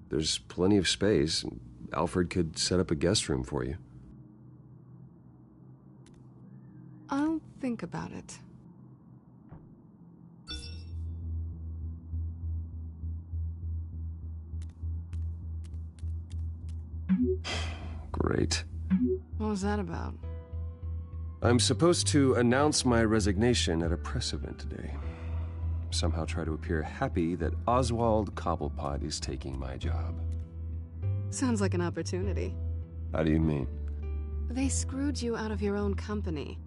Speaker 2: There's plenty of space. Alfred could set up a guest room for you.
Speaker 11: I'll think about it.
Speaker 2: Great.
Speaker 11: What was that about?
Speaker 2: I'm supposed to announce my resignation at a press event today. Somehow try to appear happy that Oswald Cobblepot is taking my job.
Speaker 11: Sounds like an opportunity.
Speaker 2: How do you mean?
Speaker 11: They screwed you out of your own company.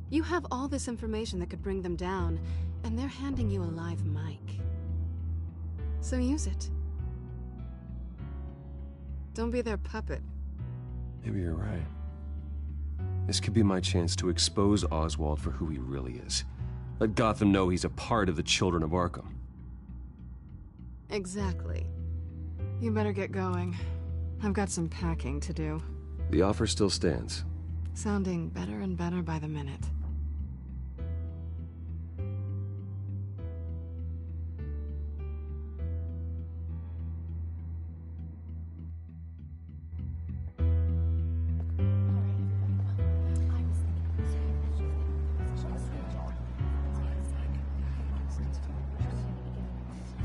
Speaker 11: You have all this information that could bring them down, and they're handing you a live mic. So use it. Don't be their puppet.
Speaker 2: Maybe you're right. This could be my chance to expose Oswald for who he really is. Let Gotham know he's a part of the Children of Arkham.
Speaker 11: Exactly. You better get going. I've got some packing to do.
Speaker 2: The offer still stands.
Speaker 11: Sounding better and better by the minute.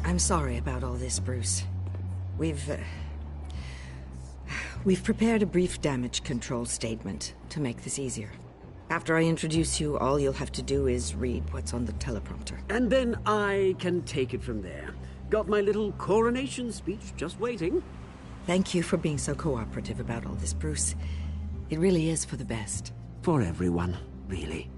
Speaker 19: I'm sorry about all this, Bruce. We've prepared a brief damage control statement to make this easier. After I introduce you, all you'll have to do is read what's on the teleprompter.
Speaker 21: And then I can take it from there. Got my little coronation speech just waiting.
Speaker 19: Thank you for being so cooperative about all this, Bruce. It really is for the best.
Speaker 21: For everyone, really.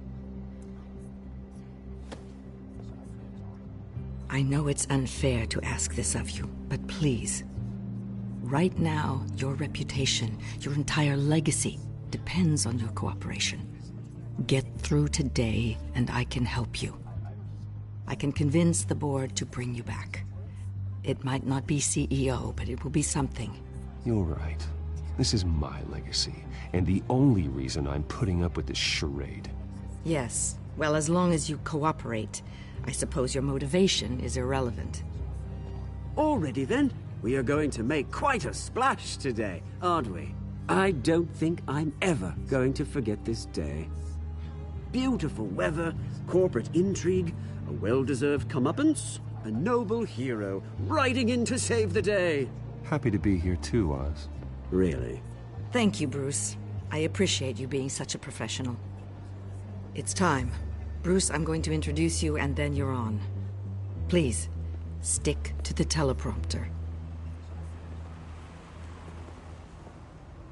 Speaker 19: I know it's unfair to ask this of you, but please. Right now, your reputation, your entire legacy, depends on your cooperation. Get through today, and I can help you. I can convince the board to bring you back. It might not be CEO, but it will be something.
Speaker 2: You're right. This is my legacy, and the only reason I'm putting up with this charade.
Speaker 19: Yes. Well, as long as you cooperate, I suppose your motivation is irrelevant.
Speaker 21: Already then, we are going to make quite a splash today, aren't we? I don't think I'm ever going to forget this day. Beautiful weather, corporate intrigue, a well-deserved comeuppance, a noble hero riding in to save the day.
Speaker 2: Happy to be here too, Oz.
Speaker 21: Really?
Speaker 19: Thank you, Bruce. I appreciate you being such a professional. It's time. Bruce, I'm going to introduce you and then you're on. Please, stick to the teleprompter.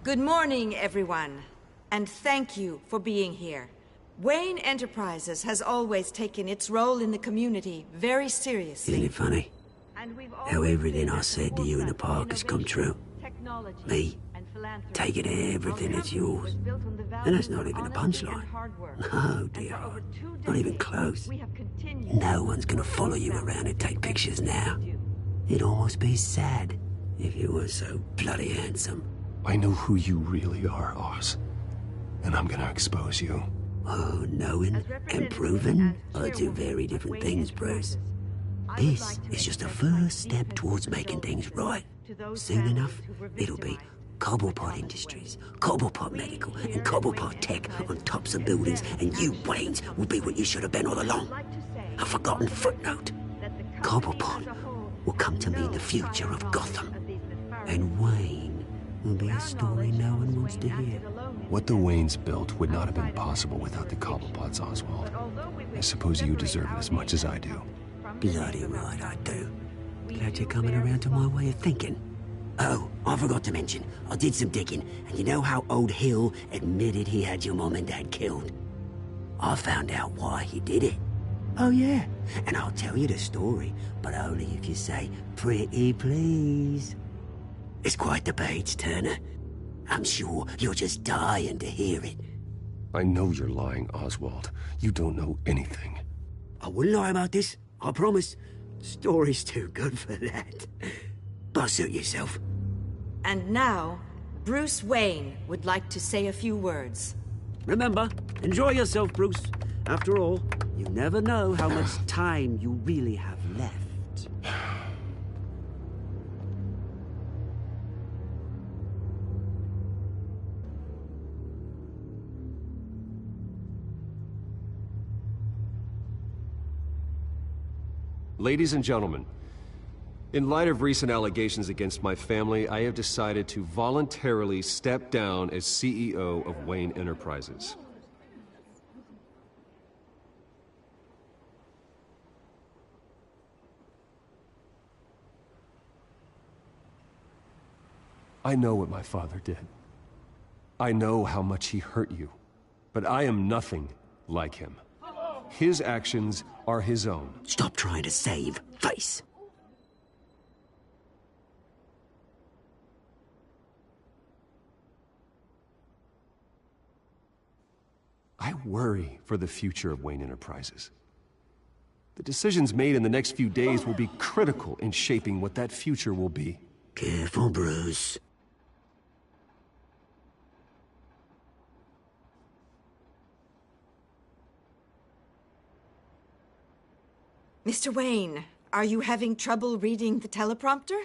Speaker 19: Good morning, everyone. And thank you for being here. Wayne Enterprises has always taken its role in the community very seriously.
Speaker 21: Isn't it funny? How everything I said to you in the park has come true. Me, taking everything that's yours. And that's not even a punchline. No, dear. Not even close. No one's gonna follow you around and take pictures now. It'd almost be sad if you were so bloody handsome.
Speaker 2: I know who you really are, Oz. And I'm gonna expose you.
Speaker 21: Oh, knowing and proving are two very different things, Bruce. This is just a first step towards making things right. Soon enough, it'll be Cobblepot Industries, Cobblepot Medical, and Cobblepot Tech on tops of buildings, and you, Waynes, will be what you should have been all along. A forgotten footnote. Cobblepot will come to mean the future of Gotham. And Wayne will be a story no one wants to hear.
Speaker 2: What the Waynes built would not have been possible without the Cobblepots, Oswald. I suppose you deserve it as much as I do.
Speaker 21: Bloody right I do. Glad you're coming around to my way of thinking. Oh, I forgot to mention, I did some digging, and you know how old Hill admitted he had your mom and dad killed? I found out why he did it. Oh yeah, and I'll tell you the story, but only if you say, pretty please. It's quite the page, Turner. I'm sure you're just dying to hear it.
Speaker 2: I know you're lying, Oswald. You don't know anything.
Speaker 21: I wouldn't lie about this, I promise. The story's too good for that. But suit yourself.
Speaker 19: And now, Bruce Wayne would like to say a few words.
Speaker 21: Remember, enjoy yourself, Bruce. After all, you never know how much time you really have left.
Speaker 2: Ladies and gentlemen, in light of recent allegations against my family, I have decided to voluntarily step down as CEO of Wayne Enterprises. I know what my father did. I know how much he hurt you, but I am nothing like him. His actions are his own.
Speaker 21: Stop trying to save face.
Speaker 2: I worry for the future of Wayne Enterprises. The decisions made in the next few days will be critical in shaping what that future will be.
Speaker 21: Careful, Bruce.
Speaker 19: Mr. Wayne, are you having trouble reading the teleprompter?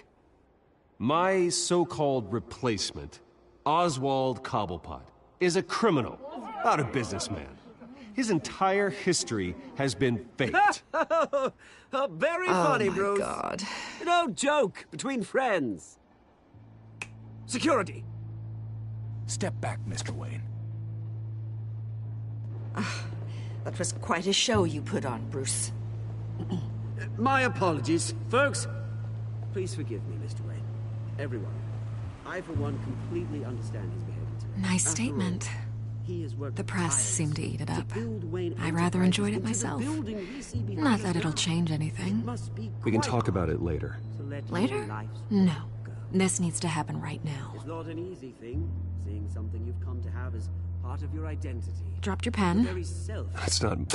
Speaker 2: My so-called replacement, Oswald Cobblepot, is a criminal, not a businessman. His entire history has been faked.
Speaker 21: Very funny, Bruce.
Speaker 19: Oh, my God.
Speaker 21: No joke between friends. Security.
Speaker 3: Step back, Mr. Wayne.
Speaker 19: That was quite a show you put on, Bruce.
Speaker 21: My apologies, folks. Please forgive me, Mr. Wayne. Everyone. I, for one, completely understand his behavior today.
Speaker 4: Nice statement. The press seemed to eat it up. I rather enjoyed it myself. Not that it'll change anything.
Speaker 2: We can talk about it later.
Speaker 4: Later? No. This needs to happen right now.
Speaker 21: It's not an easy thing, seeing something you've come to have as part of your identity.
Speaker 4: Dropped your pen?
Speaker 2: That's not...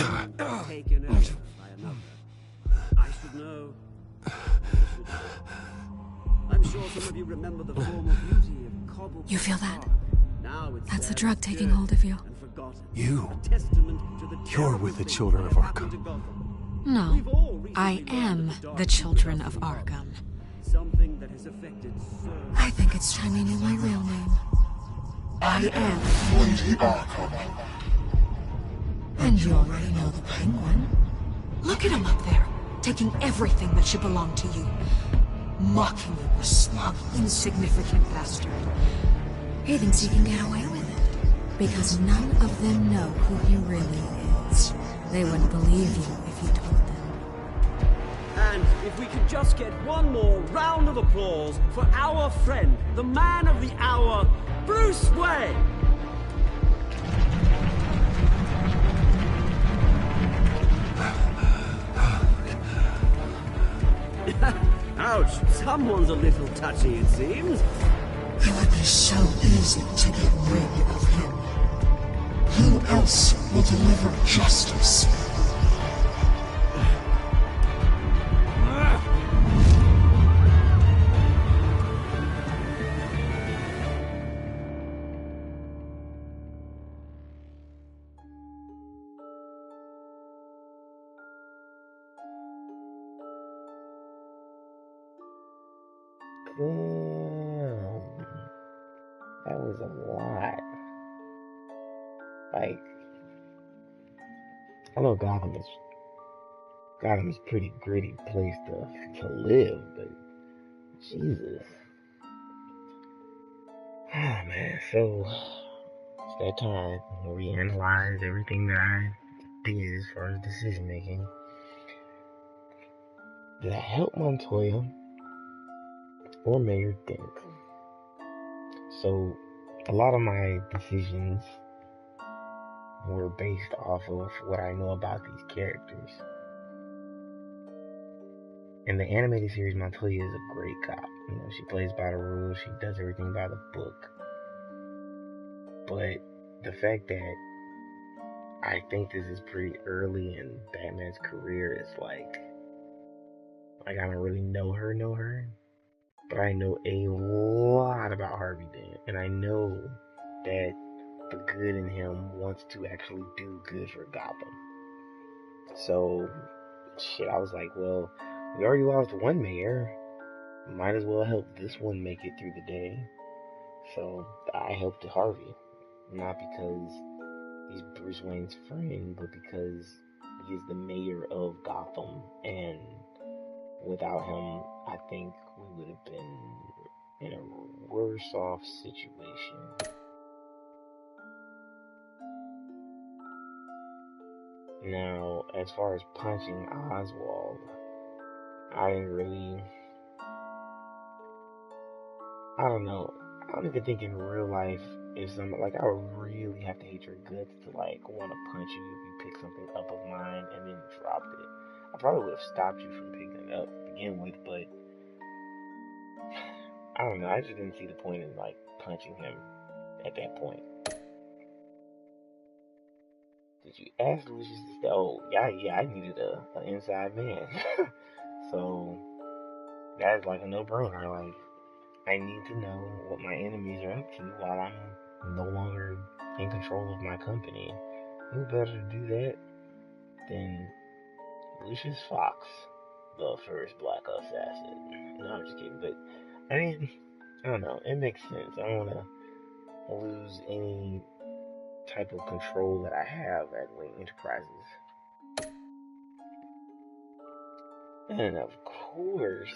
Speaker 21: Taken over by another. I should know. I'm sure some of you remember the former beauty of cobble.
Speaker 4: You feel that?
Speaker 21: Now it's
Speaker 4: That's the
Speaker 21: there,
Speaker 4: drug taking hold of you.
Speaker 21: and forgotten.
Speaker 9: You.
Speaker 21: A testament to the
Speaker 9: You're
Speaker 21: terrible
Speaker 9: with the
Speaker 21: things
Speaker 9: children
Speaker 21: that
Speaker 9: of
Speaker 21: have happened
Speaker 9: Arkham.
Speaker 21: to Gotham.
Speaker 4: No,
Speaker 21: We've all
Speaker 4: I
Speaker 21: recently
Speaker 4: am
Speaker 21: learned
Speaker 4: the
Speaker 21: dark
Speaker 4: children
Speaker 21: truth
Speaker 4: of Arkham.
Speaker 21: Something that has affected so
Speaker 4: I think it's time you knew my real name. I am
Speaker 6: Lady Arkham.
Speaker 4: And you already know the Penguin. Look at him up there, taking everything that should belong to you. Mocking you, a smug, insignificant bastard. He thinks he can get away with it, because none of them know who he really is. They wouldn't believe you if you told them.
Speaker 21: And if we could just get one more round of applause for our friend, the man of the hour, Bruce Wayne. Ouch, someone's a little touchy, it seems.
Speaker 6: It would be so easy to get rid of him. Who else will deliver justice?
Speaker 12: Damn. That was a lot. Like, I know Gotham is a pretty gritty place to live, but Jesus. Oh man, so it's that time where we analyze everything that I did as far as decision making. Did I help Montoya or Mayor Dent? So a lot of my decisions were based off of what I know about these characters. In the animated series, Montoya is a great cop. You know, she plays by the rules, she does everything by the book. But the fact that I think this is pretty early in Batman's career is like I don't really know her, but I know a lot about Harvey Dent, and I know that the good in him wants to actually do good for Gotham. So, shit, I was like, well, we already lost one mayor, might as well help this one make it through the day. So, I helped Harvey, not because he's Bruce Wayne's friend, but because he is the mayor of Gotham, and without him, I think we would have been in a worse off situation. Now, as far as punching Oswald, I don't know. I don't even think in real life if somebody, like, I would really have to hate your guts to, like, want to punch you if you pick something up of mine and then dropped it. I probably would have stopped you from picking it up to begin with, but I don't know. I just didn't see the point in, like, punching him at that point. Did you ask Lucius to stay? Oh, yeah, I needed an inside man. So, that's like a no-brainer. Like, I need to know what my enemies are up to while I'm no longer in control of my company. Who better to do that than Lucius Fox, the first black assassin? No, I'm just kidding, but I mean, I don't know. It makes sense. I don't want to lose any type of control that I have at Wayne Enterprises. And of course,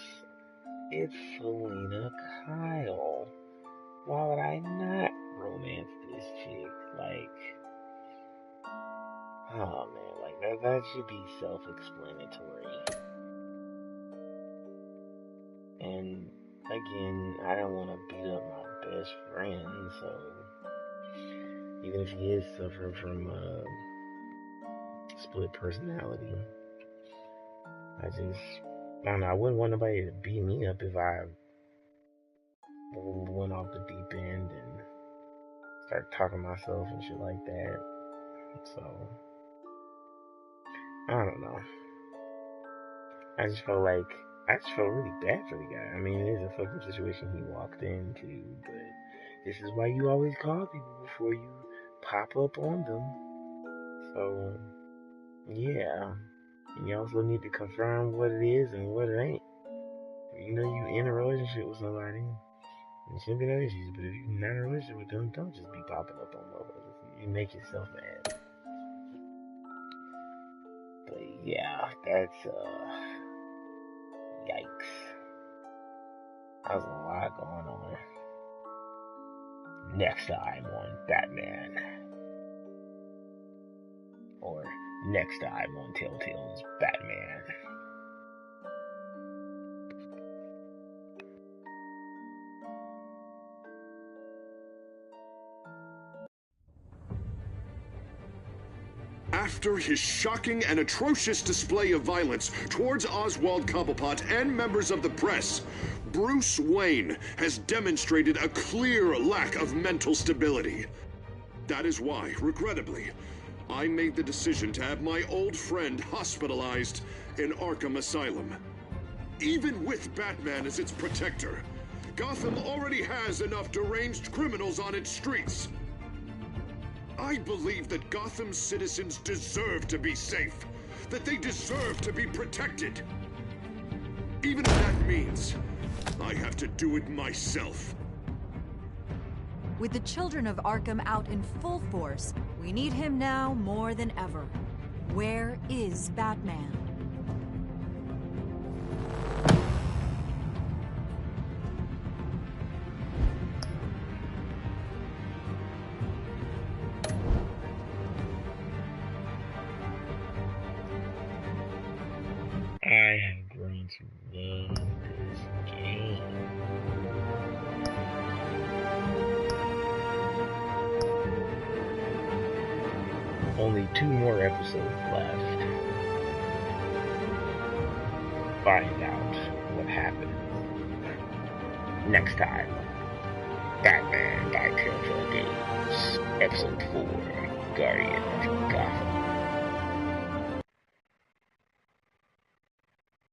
Speaker 12: it's Selena Kyle. Why would I not romance this chick? Like, oh man, like that should be self-explanatory. And again, I don't want to beat up my best friend, so even if he is suffering from split personality, I don't know, I wouldn't want nobody to beat me up if I went off the deep end and started talking to myself and shit like that. So, I don't know. I just felt like I just felt really bad for the guy. I mean, it is a fucking situation he walked into, but this is why you always call people before you pop up on them. So, yeah. And you also need to confirm what it is and what it ain't. You know you in a relationship with somebody, there shouldn't be no issues, but if you're not in a relationship with them, don't just be popping up on motherfuckers. You make yourself mad. But yeah, that's, yikes. There's a lot going on. Next time on Batman. Or next time on TaleTells Batman.
Speaker 9: After his shocking and atrocious display of violence towards Oswald Cobblepot and members of the press, Bruce Wayne has demonstrated a clear lack of mental stability. That is why, regrettably, I made the decision to have my old friend hospitalized in Arkham Asylum. Even with Batman as its protector, Gotham already has enough deranged criminals on its streets. I believe that Gotham's citizens deserve to be safe, that they deserve to be protected. Even if that means I have to do it myself.
Speaker 7: With the children of Arkham out in full force, we need him now more than ever. Where is Batman?
Speaker 12: I have grown to love this game. Only 2 more episodes left. Find out what happens next time. Batman by TaleTells Games, Episode 4, Guardian.